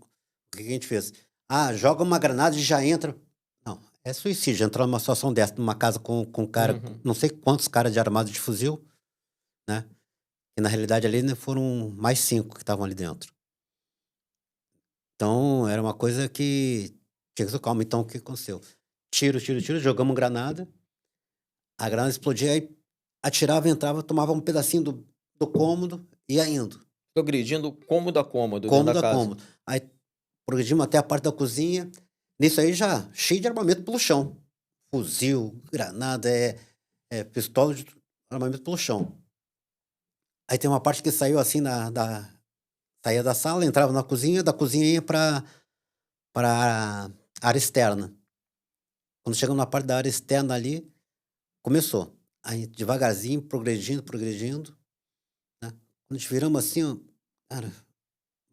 que que a gente fez? Ah, joga uma granada e já entra. Não, é suicídio entrar numa situação dessa, numa casa com cara, Uhum. não sei quantos caras de armado de fuzil, né? E na realidade ali, né, foram mais 5 que estavam ali dentro. Então era uma coisa que tinha que ser calma. Então o que aconteceu? Tiro, tiro, tiro, jogamos granada, a granada explodia, aí atirava, entrava, tomava um pedacinho do cômodo e ia indo. Progredindo cômodo a cômodo dentro da Cômodo a casa. cômodo. Aí progredimos até a parte da cozinha. Nisso aí já cheio de armamento pelo chão. Fuzil, granada, pistola de armamento pelo chão. Aí tem uma parte que saiu assim saía da sala, entrava na cozinha, da cozinha ia pra área externa. Quando chegamos na parte da área externa ali, começou. Aí devagarzinho, progredindo, progredindo, né. Quando a gente viramos assim, ó, cara,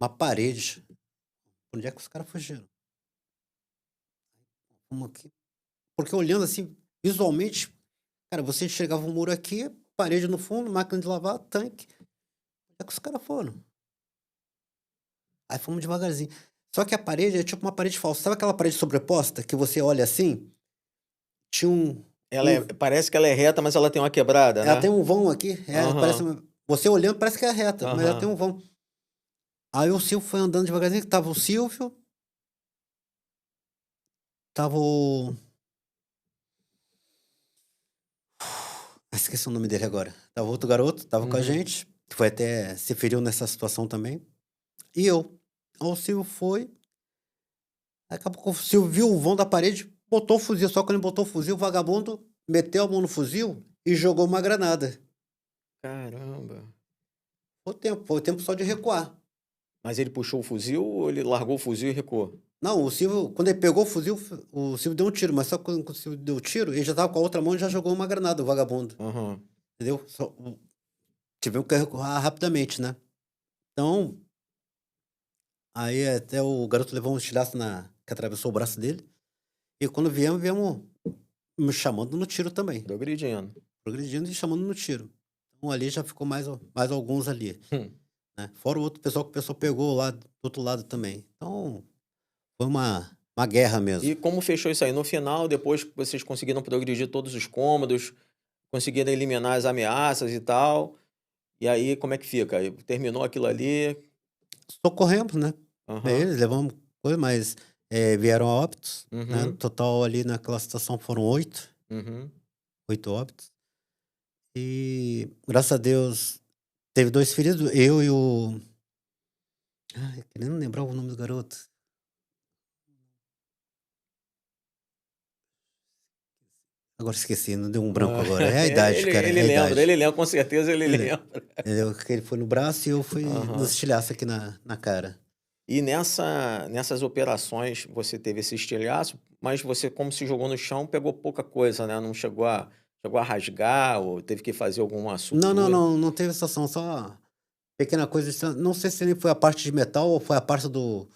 uma parede. Onde é que os caras fugiram? Vamos aqui. Porque olhando assim, visualmente, cara, você enxergava um muro aqui, parede no fundo, máquina de lavar, tanque. Onde é que os caras foram? Aí fomos devagarzinho. Só que a parede é tipo uma parede falsa. Sabe aquela parede sobreposta que você olha assim? Tinha um Parece que ela é reta, mas ela tem uma quebrada, ela tem né? um vão aqui, parece Aham, você olhando parece que é reta, mas ela tem aham. um vão. Aí o Silvio foi andando devagarzinho, que tava o Silvio, tava o esqueci o nome dele agora. Tava outro garoto, tava com a Uhum. gente, que foi até se feriu nessa situação também, e eu. Aí o Silvio foi, aí daqui a pouco o Silvio viu o vão da parede, botou o fuzil, só que quando ele botou o fuzil, o vagabundo meteu a mão no fuzil e jogou uma granada. Caramba. Foi o tempo só de recuar. Mas ele puxou o fuzil ou ele largou o fuzil e recuou? Não, o Silvio, quando ele pegou o fuzil, o Silvio deu um tiro, mas só quando o Silvio deu o tiro, ele já tava com a outra mão e já jogou uma granada, o vagabundo, Aham. entendeu? Tivemos que recuar rapidamente, né? Então, aí até o garoto levou um estilhaço que atravessou o braço dele, e quando viemos me chamando no tiro também, Progredindo. progredindo e chamando no tiro. Então ali já ficou mais alguns ali, Hum. né? Fora o outro pessoal que o pessoal pegou lá do outro lado também. Então, foi uma guerra E mesmo. como fechou isso aí? No final, depois que vocês conseguiram progredir todos os cômodos, conseguiram eliminar as ameaças e tal, e aí como é que fica? Aí terminou aquilo ali? Socorremos, né, Aham. eles, levamos coisa, mas, vieram a óbitos, né, no Uhum. total ali naquela situação foram 8, Uhum. 8 óbitos. E graças a Deus teve 2 feridos, eu e o querendo lembrar o nome do garoto. Agora esqueci, não deu um branco Ah, agora. É a idade, cara, é a idade. ele lembra, com certeza ele Ele lembra. entendeu, que ele foi no braço e eu fui nos Aham. estilhaços aqui na cara. E nessas operações você teve esse estilhaço, mas você, como se jogou no chão, pegou pouca coisa, né? Não chegou a rasgar ou teve que fazer alguma Não, não, sutura. não, não teve situação, só pequena coisa, não sei se nem foi a parte de metal ou foi a parte do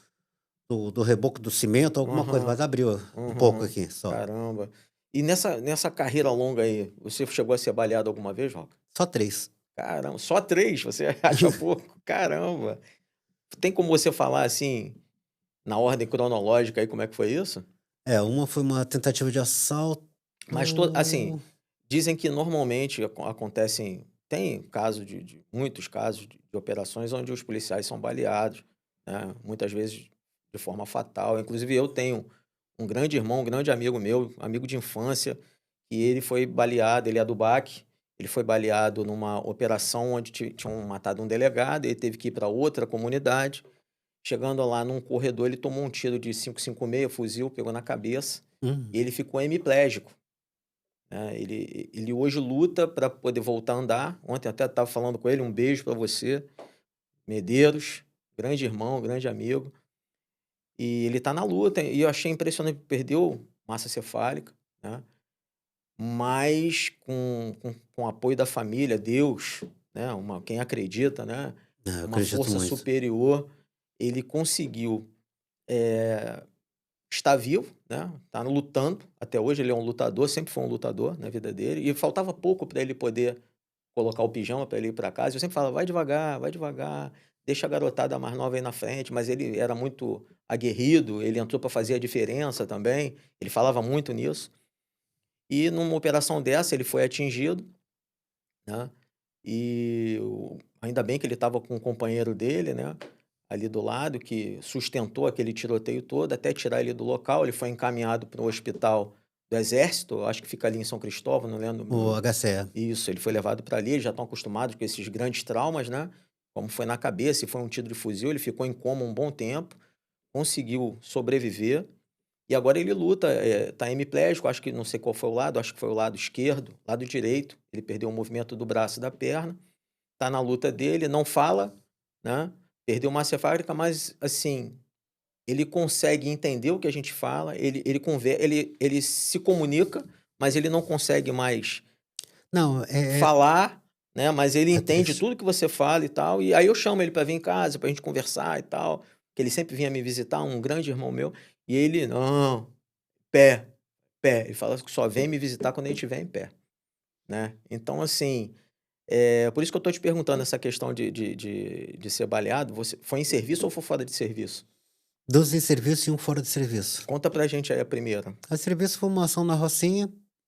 reboco do cimento, alguma coisa, Aham, mas abriu um pouco aham. aqui só. Caramba. E nessa carreira longa aí, você chegou a ser baleado alguma vez, Roca? Só 3. Caramba, só 3? Você acha pouco? Caramba. Tem como você falar, assim, na ordem cronológica aí, como é que foi isso? É, uma foi uma tentativa de Mas assim, assalto. dizem que normalmente acontecem tem caso muitos casos de operações onde os policiais são baleados, né, muitas vezes de forma fatal. Inclusive eu tenho um grande irmão, um grande amigo meu, amigo de infância, e ele foi baleado, ele é do BAC, ele foi baleado numa operação onde tinham matado um delegado, ele teve que ir para outra comunidade. Chegando lá num corredor, ele tomou um tiro de 5,56, fuzil, pegou na cabeça, e Hum. ele ficou hemiplégico, né. Ele hoje luta para poder voltar a andar. Ontem até estava falando com ele, um beijo para você, Medeiros, grande irmão, grande amigo. E ele tá na luta, e eu achei impressionante, perdeu massa cefálica, né? Mas com o apoio da família, Deus, né? Quem acredita, né? Eu Uma acredito força muito. superior, ele conseguiu estar vivo, né? Tá lutando até hoje. Ele é um lutador, sempre foi um lutador na vida dele. E faltava pouco para ele poder colocar o pijama para ele ir para casa. Eu sempre falava, vai devagar, deixa a garotada mais nova aí na frente. Mas ele era muito aguerrido, ele entrou para fazer a diferença também. Ele falava muito nisso. E numa operação dessa, ele foi atingido, né? E ainda bem que ele estava com um companheiro dele, né? Ali do lado, que sustentou aquele tiroteio todo, até tirar ele do local. Ele foi encaminhado para um hospital do Exército, acho que fica ali em São Cristóvão, não lembro. O HCE. Isso, ele foi levado para ali, eles já estão acostumados com esses grandes traumas, né? Como foi na cabeça, e foi um tiro de fuzil, ele ficou em coma um bom tempo, conseguiu sobreviver, e agora ele luta, tá hemiplégico, acho que não sei qual foi o lado, acho que foi o lado esquerdo, lado direito, ele perdeu o movimento do braço e da perna, tá na luta dele, não fala, né? Perdeu massa cefálica, mas assim, ele consegue entender o que a gente fala, ele se comunica, mas ele não consegue mais Não, falar, né, mas ele é entende triste. tudo que você fala e tal, e aí eu chamo ele para vir em casa, pra gente conversar e tal, que ele sempre vinha me visitar, um grande irmão meu, e ele: "Não, pé, pé", ele fala que só vem me visitar quando ele estiver em pé, né. Então assim, por isso que eu tô te perguntando essa questão de ser baleado, você foi em serviço ou foi fora de serviço? 2 em serviço e um fora de serviço. Conta pra gente aí a primeira. A serviço foi uma ação na Rocinha,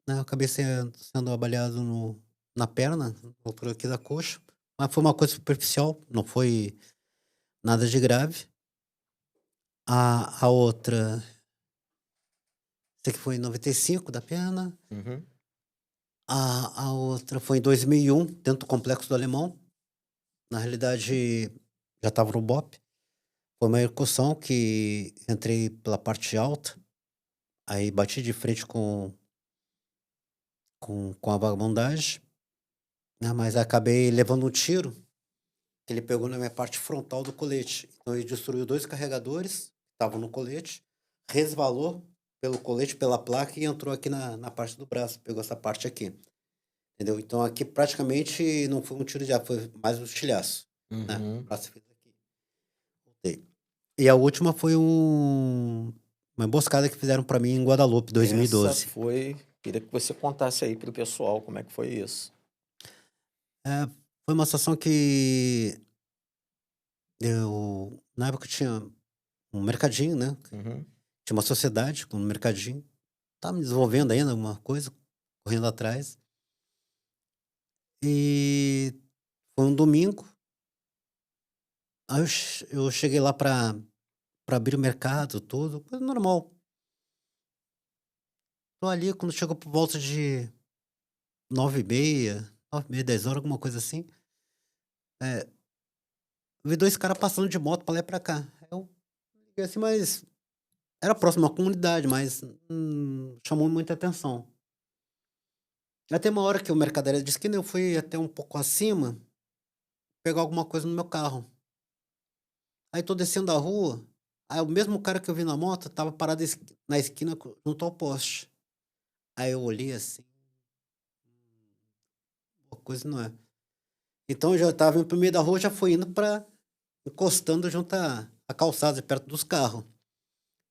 né, eu acabei sendo abaleado na perna, por aqui da coxa, mas foi uma coisa superficial, não foi nada de grave. A outra, sei que foi em 95 da perna, Uhum, a outra foi em 2001 dentro do Complexo do Alemão, na realidade já estava no BOP, foi uma execução que entrei pela parte alta, aí bati de frente com a vagabundagem, né, mas acabei levando um tiro. Ele pegou na minha parte frontal do colete. Então ele destruiu 2 carregadores que estavam no colete, resvalou pelo colete, pela placa e entrou aqui na parte do braço, pegou essa parte aqui, entendeu. Então aqui praticamente não foi um tiro de ar, foi mais um estilhaço, né, o uhum. braço fez aqui, voltei. E a última foi uma emboscada que fizeram pra mim em Guadalupe, Essa 2012. foi queria que você contasse aí para o pessoal como é que foi isso. É, foi uma situação que eu na época tinha um mercadinho, né, Uhum, tinha uma sociedade com um mercadinho. Estava me desenvolvendo ainda alguma coisa, correndo atrás. E foi um domingo, aí eu cheguei lá pra abrir o mercado, tudo, coisa normal. Tô ali, quando chegou por volta de 9h30, 10h, alguma coisa assim, eh, vi 2 caras passando de moto pra lá e pra cá. Eu fiquei assim, mas era próximo à comunidade, mas, chamou muita atenção. Até uma hora que o mercado era de esquina, eu fui até um pouco acima, pegar alguma coisa no meu carro. Aí tô descendo a rua, aí o mesmo cara que eu vi na moto estava parado na esquina junto ao poste. Aí eu olhei assim, "Pô, coisa não é." Então eu já estava indo pro meio da rua, já fui indo pra encostando junto à calçada, perto dos carros.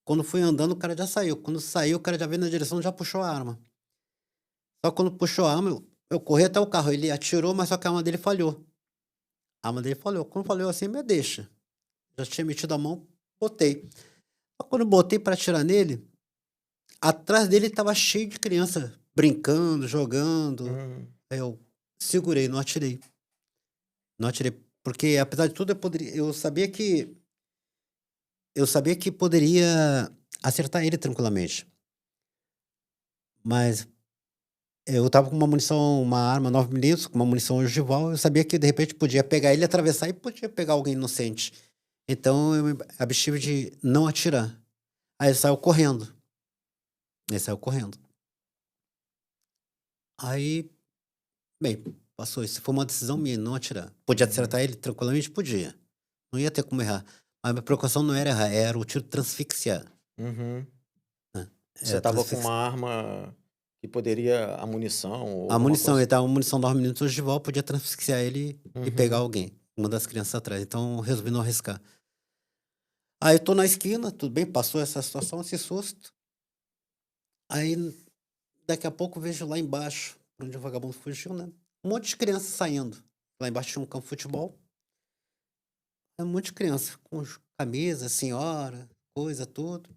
Quando fui andando, o cara já saiu. Quando saiu, o cara já veio na direção, já puxou a arma. Só que quando puxou a arma, eu corri até o carro. Ele atirou, mas só que a arma dele falhou. A arma dele falhou. Quando falhou assim, me deixa. Já tinha metido a mão, botei. Só quando eu botei pra atirar nele, atrás dele estava cheio de criança brincando, jogando. hum. Aí eu segurei, não atirei. Não atirei, porque apesar de tudo eu sabia que poderia acertar ele tranquilamente. Mas eu estava com uma munição, uma arma 9mm, com uma munição ogival, eu sabia que de repente podia pegar ele, atravessar e podia pegar alguém inocente. Então eu me abstive de não atirar. Aí ele saiu correndo. Ele saiu correndo. Aí, bem, passou isso. Foi uma decisão minha, não atirar. Podia Uhum. acertar ele tranquilamente? Podia. não ia ter como errar. A minha preocupação não era errar, era o tiro transfixiar, Uhum. né. Você É, estava com uma transfixi arma que poderia a munição ou a alguma munição, coisa. ele estava uma munição 9 milímetros ogival, podia transfixiar ele e pegar Uhum. alguém, uma das crianças atrás, então eu resolvi não arriscar. Aí eu tô na esquina, tudo bem, passou essa situação, esse susto, aí daqui a pouco eu vejo lá embaixo, pra onde o vagabundo fugiu, né, um monte de criança saindo. Lá embaixo tinha um campo de futebol, um monte de criança com camisa, senhora, coisa, tudo.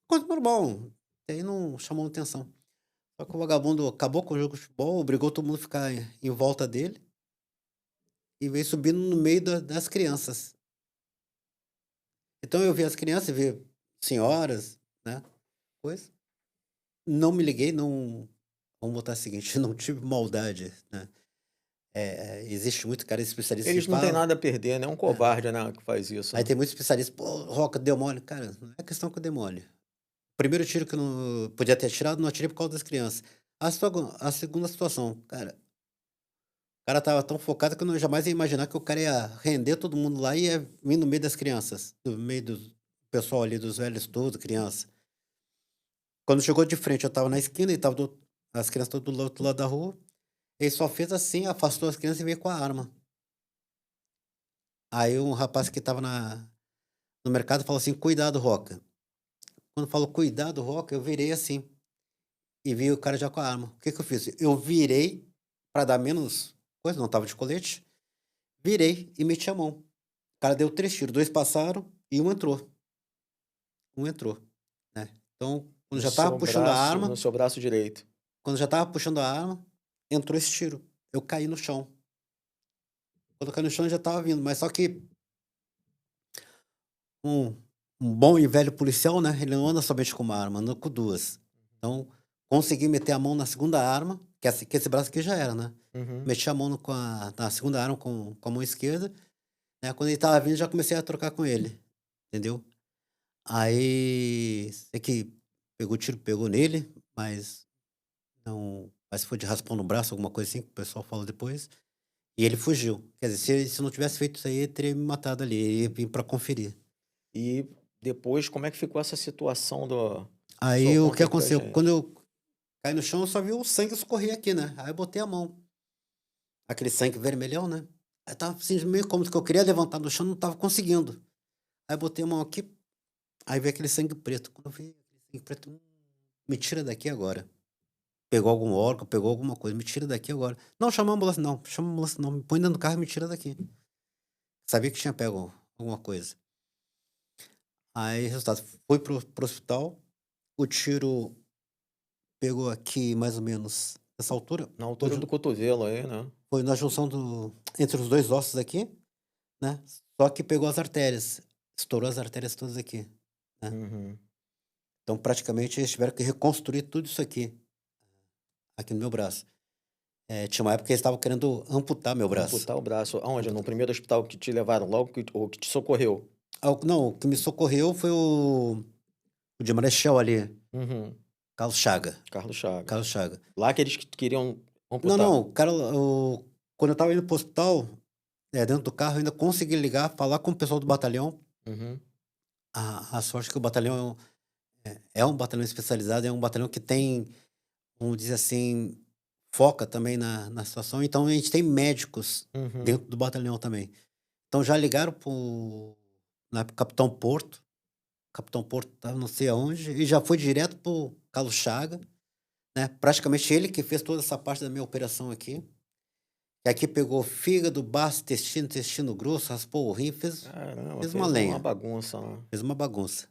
Coisa normal, aí não chamou atenção. Só que o vagabundo acabou com o jogo de futebol, obrigou todo mundo a ficar em volta dele e veio subindo no meio das crianças. Então eu vi as crianças, vi senhoras, né, coisa. Não me liguei, não, vamos botar o seguinte, não tive maldade, né. Existe muito cara especialista que Eles não têm fala, nada a perder, né, é um é, covarde, né, que faz isso, aí né. tem muitos especialistas: "Pô, Roca, deu mole". Cara, não é questão que eu dei mole. Primeiro tiro que eu não podia ter atirado, não atirei por causa das crianças. A segunda situação, cara, o cara estava tão focado que eu não jamais ia imaginar que o cara ia render todo mundo lá e ia vir no meio das crianças, no meio do pessoal ali, dos velhos todos, criança. Quando chegou de frente, eu estava na esquina e estava as crianças todas do outro lado da rua. Ele só fez assim, afastou as crianças e veio com a arma. Aí um rapaz que estava no mercado falou assim: "Cuidado, Roca". Quando falou: "Cuidado, Roca", eu virei assim e vi o cara já com a arma. O que que eu fiz? Eu virei para dar menos coisa, não estava de colete, virei e meti a mão. O cara deu 3 tiros, 2 passaram e um entrou, né. Então, quando já estava puxando a No arma seu braço direito. quando já estava puxando a arma, entrou esse tiro. Eu caí no chão. Quando eu caí no chão, ele já estava vindo, mas só que um bom e velho policial, né, ele não anda somente com uma arma, anda com 2. Então, consegui meter a mão na segunda arma, que esse braço aqui já era, né. Uhum. Meti a mão no com a na segunda arma com a mão esquerda, né, quando ele estava vindo, já comecei a trocar com ele, entendeu. Aí, sei que pegou tiro, pegou nele, mas não, mas foi de raspão no braço, alguma coisa assim, que o pessoal fala depois, e ele fugiu. Quer dizer, se eu não tivesse feito isso aí, ele teria me matado ali, ele ia vir pra conferir. E depois, como é que ficou essa situação do senhor Aí o que conta aí pra aconteceu? Quando gente. eu caí no chão, eu só vi o sangue escorrer aqui, né, aí eu botei a mão, aquele sangue vermelhão, né, aí estava assim, meio cômodo que eu queria levantar do chão, não estava conseguindo. Aí botei a mão aqui, aí veio aquele sangue preto. Quando eu vi aquele sangue preto: me tira daqui agora". Pegou algum órgão, pegou alguma coisa: "Me tira daqui agora". "Não, chama a ambulância", "Não, chama a ambulância não, me põe dentro do carro e me tira daqui". Sabia que tinha pego alguma coisa. Aí, resultado, fui pro hospital, o tiro pegou aqui mais ou menos nessa altura, Na altura do cotovelo aí, né. foi na junção entre os 2 ossos aqui, né, só que pegou as artérias, estourou as artérias todas aqui, né. Uhum. Então praticamente eles tiveram que reconstruir tudo isso aqui no meu braço. Tinha uma época que eles estavam querendo amputar meu braço. Amputar o braço aonde? No Amputar. primeiro hospital que te levaram logo que ou que te socorreu? Não, o que me socorreu foi o de Marechal ali, Uhum. Carlos Chaga, Carlos Chagas. Carlos Chaga. Lá que eles queriam Não, amputar. não, o cara quando eu estava indo para o hospital, dentro do carro, eu ainda consegui ligar, falar com o pessoal do batalhão. Uhum. A sorte que o batalhão é um batalhão especializado, é um batalhão que tem, vamos dizer assim, foca também na situação, então a gente tem médicos Uhum. dentro do batalhão também. Então já ligaram para o na época, Capitão Porto estava não sei aonde, e já foi direto para o Carlos Chaga, né, praticamente ele que fez toda essa parte da minha operação aqui. E aqui pegou fígado, baço, intestino, intestino grosso, raspou o rim, Caramba, fez uma fez uma lenha, bagunça lá. fez uma bagunça,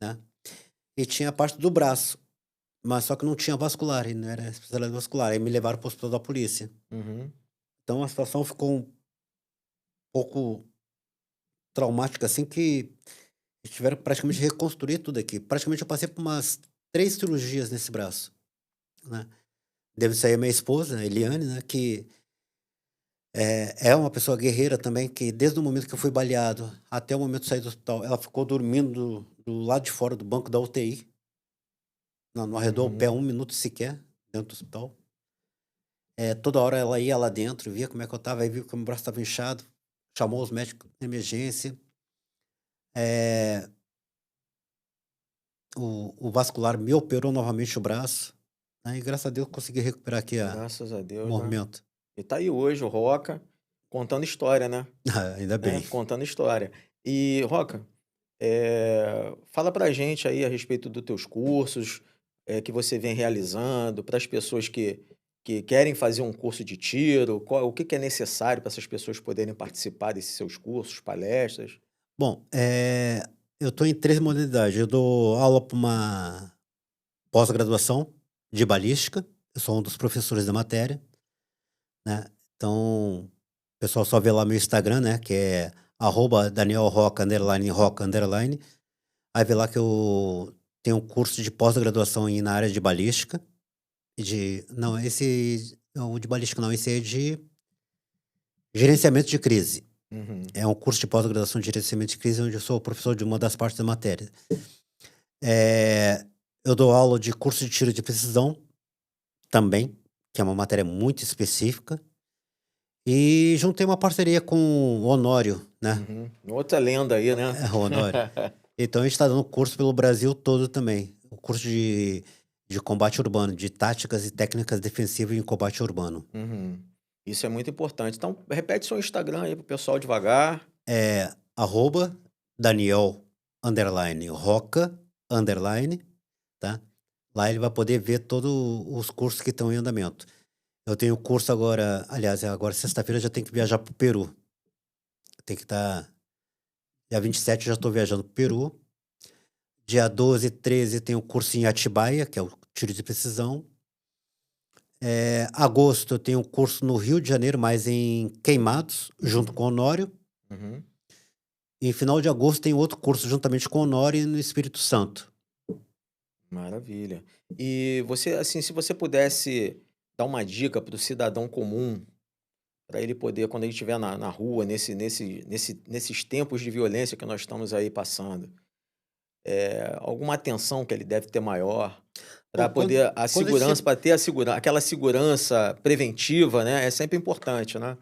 né. E tinha a parte do braço, mas só que não tinha vascular, ele não era especialidade vascular, aí me levaram para o hospital da polícia. Uhum. Então a situação ficou um pouco traumática, assim, que eles tiveram que praticamente reconstruir tudo aqui. Praticamente eu passei por umas 3 cirurgias nesse braço, né. Deve ser a minha esposa, a Eliane, né, que é uma pessoa guerreira também, que desde o momento que eu fui baleado até o momento de sair do hospital, ela ficou dormindo do lado de fora do banco da UTI, não arredou o pé Uhum. 1 minuto sequer dentro do hospital. Toda hora ela ia lá dentro, via como é que eu estava, aí viu que o meu braço estava inchado, chamou os médicos de emergência. É, o vascular me operou novamente o braço, né? E graças a Deus consegui recuperar aqui Graças a o Deus, né? movimento. E tá aí hoje o Roca contando história, né? Ainda Né? bem. Contando história. E, Roca, fala pra gente aí a respeito dos teus cursos que você vem realizando, para as pessoas que querem fazer um curso de tiro, o que que é necessário para essas pessoas poderem participar desses seus cursos, palestras? Bom, eu estou em 3 modalidades. Eu dou aula para uma pós-graduação de balística, eu sou um dos professores da matéria, né. Então, o pessoal só vê lá meu Instagram, né, que é @danielroca_roca_. Aí vê lá que eu tenho um curso de pós-graduação na área de balística, não, o de balística não, esse é de gerenciamento de crise. Uhum. É um curso de pós-graduação de gerenciamento de crise, onde eu sou professor de uma das partes da matéria. Eh, eu dou aula de curso de tiro de precisão também, que é uma matéria muito específica, e juntei uma parceria com o Honório, né, Uhum. Outra lenda aí, né? o Honório. Então a gente está dando curso pelo Brasil todo também, o curso de combate urbano, de táticas e técnicas defensivas em combate urbano. Uhum. Isso é muito importante. Então, repete seu Instagram aí pro pessoal devagar. É @Daniel_Roca_, tá. Lá ele vai poder ver todos os cursos que estão em andamento. Eu tenho curso agora, aliás, agora sexta-feira eu já tenho que viajar para o Peru. Tem que estar dia 27 eu já estou viajando para o Peru. Dia 12 e 13 tem o curso em Atibaia, que é o tiro de precisão. Agosto eu tenho um curso no Rio de Janeiro, mas em Queimados, junto com o Honório. Uhum. E em final de agosto tem outro curso juntamente com o Honório no Espírito Santo. Maravilha. E você, assim, se você pudesse dar uma dica para o cidadão comum, para ele poder, quando ele estiver na rua, nesses tempos de violência que nós estamos aí passando, alguma atenção que ele deve ter maior para Bom, poder a quando esse segurança, para ter aquela segurança preventiva, né? É sempre importante, né?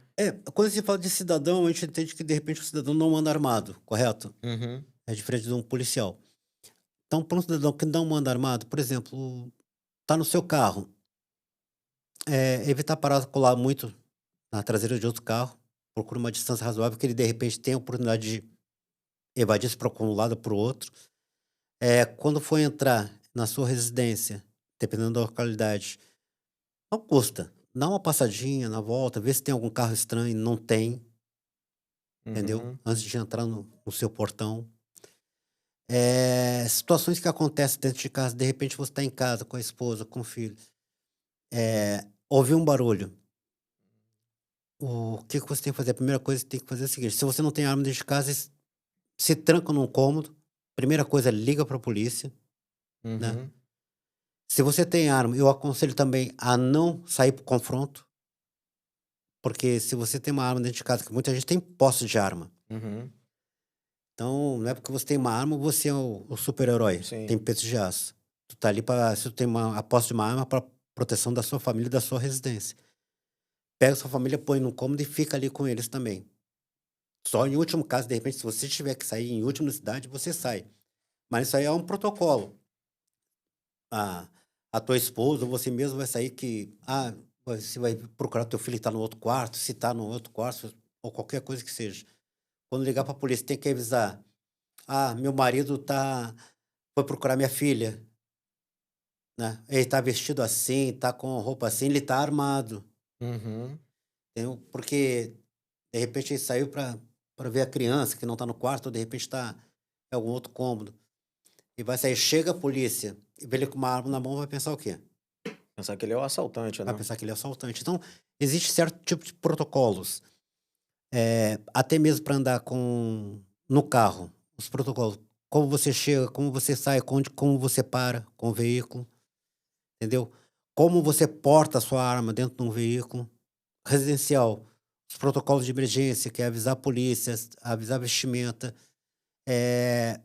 quando se fala de cidadão, a gente entende que de repente o cidadão não anda armado, correto? Uhum, É diferente de um policial. Então, para um cidadão que não anda armado, por exemplo, tá no seu carro, evitar parar colar muito na traseira de outro carro, procura uma distância razoável que ele de repente tenha a oportunidade de evadir-se para um lado ou para o outro. Quando for entrar na sua residência, dependendo da localidade, não custa, dá uma passadinha na volta, vê se tem algum carro estranho, não tem, entendeu? uhum, Antes de entrar no seu portão. Situações que acontecem dentro de casa, de repente você está em casa com a esposa, com o filho, ouviu um barulho. O que que você tem que fazer? A primeira coisa que tem que fazer é o seguinte: se você não tem arma dentro de casa, se tranca num cômodo. Primeira coisa, liga para a polícia, né? uhum, Se você tem arma, eu aconselho também a não sair para confronto, porque se você tem uma arma dentro de casa, que muita gente tem posse de arma. uhum. Então, não é porque você tem uma arma, você é o super-herói, tem Sim. peito de aço. Tu tá ali para, se tu tem a posse de uma arma, para proteção da sua família e da sua residência. Pega sua família, põe num cômodo e fica ali com eles também. Só em último caso, de repente, se você tiver que sair em última necessidade, você sai. Mas isso aí é um protocolo. A, a tua esposa ou você mesmo vai sair que, você vai procurar teu filho que tá no outro quarto, se tá no outro quarto, ou qualquer coisa que seja. Quando ligar para a polícia, tem que avisar. Meu marido foi procurar minha filha, né? Ele tá vestido assim, tá com roupa assim, ele tá armado. Uhum. Entendeu? Porque de repente ele saiu para ver a criança que não tá no quarto, ou de repente tá em algum outro cômodo. E vai sair, chega a polícia e vê ele com uma arma na mão, vai pensar o quê? Pensar que ele é o assaltante, Vai né? pensar que ele é assaltante. Então, existe certo tipo de protocolos, até mesmo para andar no carro, os protocolos. Como você chega, como você sai, como você para com o veículo, entendeu? Como você porta a sua arma dentro de um veículo. Residencial, os protocolos de emergência, que é avisar a polícia, avisar a vestimenta, eh,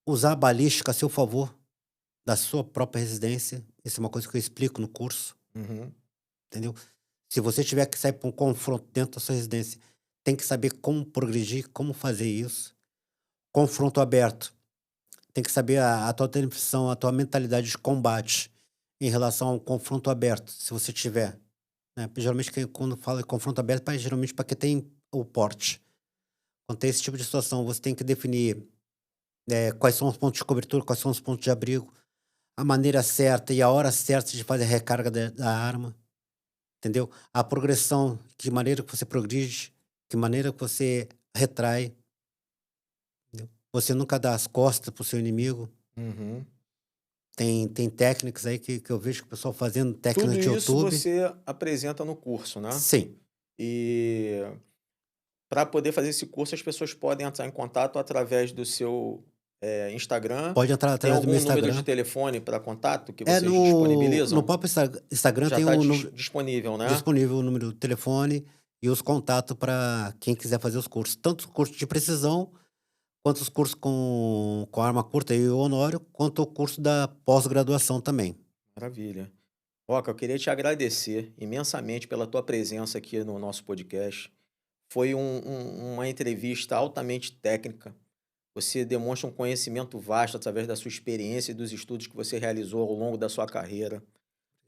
usar a balística a seu favor, da sua própria residência. Isso é uma coisa que eu explico no curso, Uhum. entendeu? Se você tiver que sair para um confronto dentro da sua residência, tem que saber como progredir, como fazer isso. Confronto aberto, tem que saber a tua definição, a tua mentalidade de combate em relação ao confronto aberto, se você tiver, né. Geralmente quando fala em confronto aberto, geralmente para quem tem o porte. Quando tem esse tipo de situação, você tem que definir, quais são os pontos de cobertura, quais são os pontos de abrigo, a maneira certa e a hora certa de fazer a recarga da arma, entendeu? A progressão, que maneira que você progride, que maneira que você retrai, entendeu? Você nunca dá as costas para o seu inimigo. Uhum. Tem técnicas aí que eu vejo que o pessoal fazendo Tudo técnicas de isso YouTube. você apresenta no curso, né? Sim, E para poder fazer esse curso, as pessoas podem entrar em contato através do seu Instagram. pode entrar Tem através do meu algum número de Instagram. telefone para contato que É vocês no disponibilizam? próprio Instagram Já tem está o número disponível, né? disponível, o número do telefone e os contatos para quem quiser fazer os cursos, tanto os cursos de precisão, quanto os cursos com arma curta e o Honório, quanto o curso da pós-graduação também. Maravilha. Roca, eu queria te agradecer imensamente pela tua presença aqui no nosso podcast. Foi uma entrevista altamente técnica. Você demonstra um conhecimento vasto através da sua experiência e dos estudos que você realizou ao longo da sua carreira.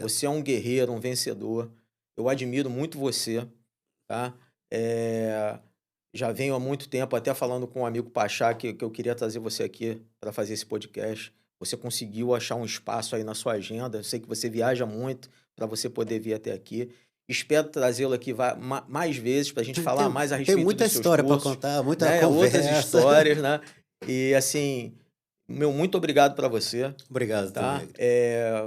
Você é um guerreiro, um vencedor. Eu admiro muito você, tá? Eh, Já venho há muito tempo até falando com um amigo Pachá que eu queria trazer você aqui para fazer esse podcast. Você conseguiu achar um espaço aí na sua agenda. Eu sei que você viaja muito para você poder vir até aqui. Espero trazê-lo aqui mais vezes para a gente falar mais a Tem respeito muita dos seus história para cursos, contar, muita né? Outras conversa. histórias, né? E assim, meu muito obrigado para você, Obrigado tá? também.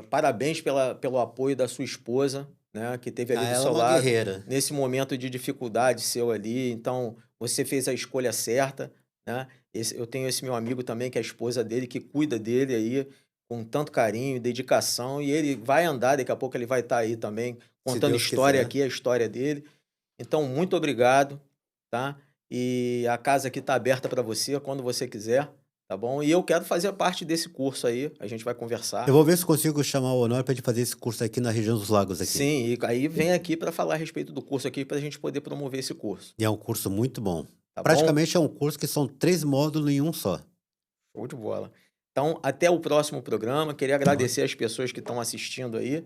Parabéns pelo apoio da sua esposa, né? Que teve ali Ah, do ela é seu uma lado guerreira. nesse momento de dificuldade seu ali. Então, você fez a escolha certa, né? Eu tenho esse meu amigo também, que é a esposa dele, que cuida dele aí com tanto carinho e dedicação. E ele vai andar, daqui a pouco ele vai estar aí também, Se contando Deus história quiser. aqui, a história dele. Então, muito obrigado, tá? E a casa aqui está aberta para você quando você quiser, tá bom? E eu quero fazer parte desse curso aí, a gente vai Eu conversar. vou ver se consigo chamar o Honório para gente fazer esse curso aqui na região dos lagos aqui. Sim, e aí vem aqui para falar a respeito do curso aqui, para a gente poder promover esse curso, E é um curso muito bom. tá bom? Praticamente é um curso que são 3 módulos em um só. Show de bola. Então, até o próximo programa. Queria agradecer as pessoas que estão assistindo aí,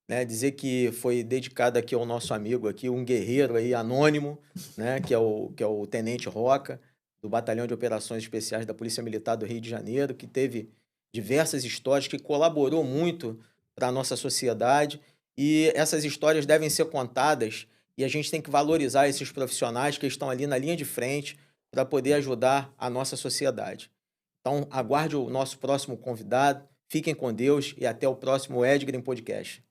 né? Dizer que foi dedicado aqui ao nosso amigo aqui, um guerreiro aí anônimo, né? Que é o Tenente Roca, do Batalhão de Operações Especiais da Polícia Militar do Rio de Janeiro, que teve diversas histórias, que colaborou muito para a nossa sociedade. E essas histórias devem ser contadas e a gente tem que valorizar esses profissionais que estão ali na linha de frente para poder ajudar a nossa sociedade. Então, aguarde o nosso próximo convidado. Fiquem com Deus e até o próximo Edgreen Podcast.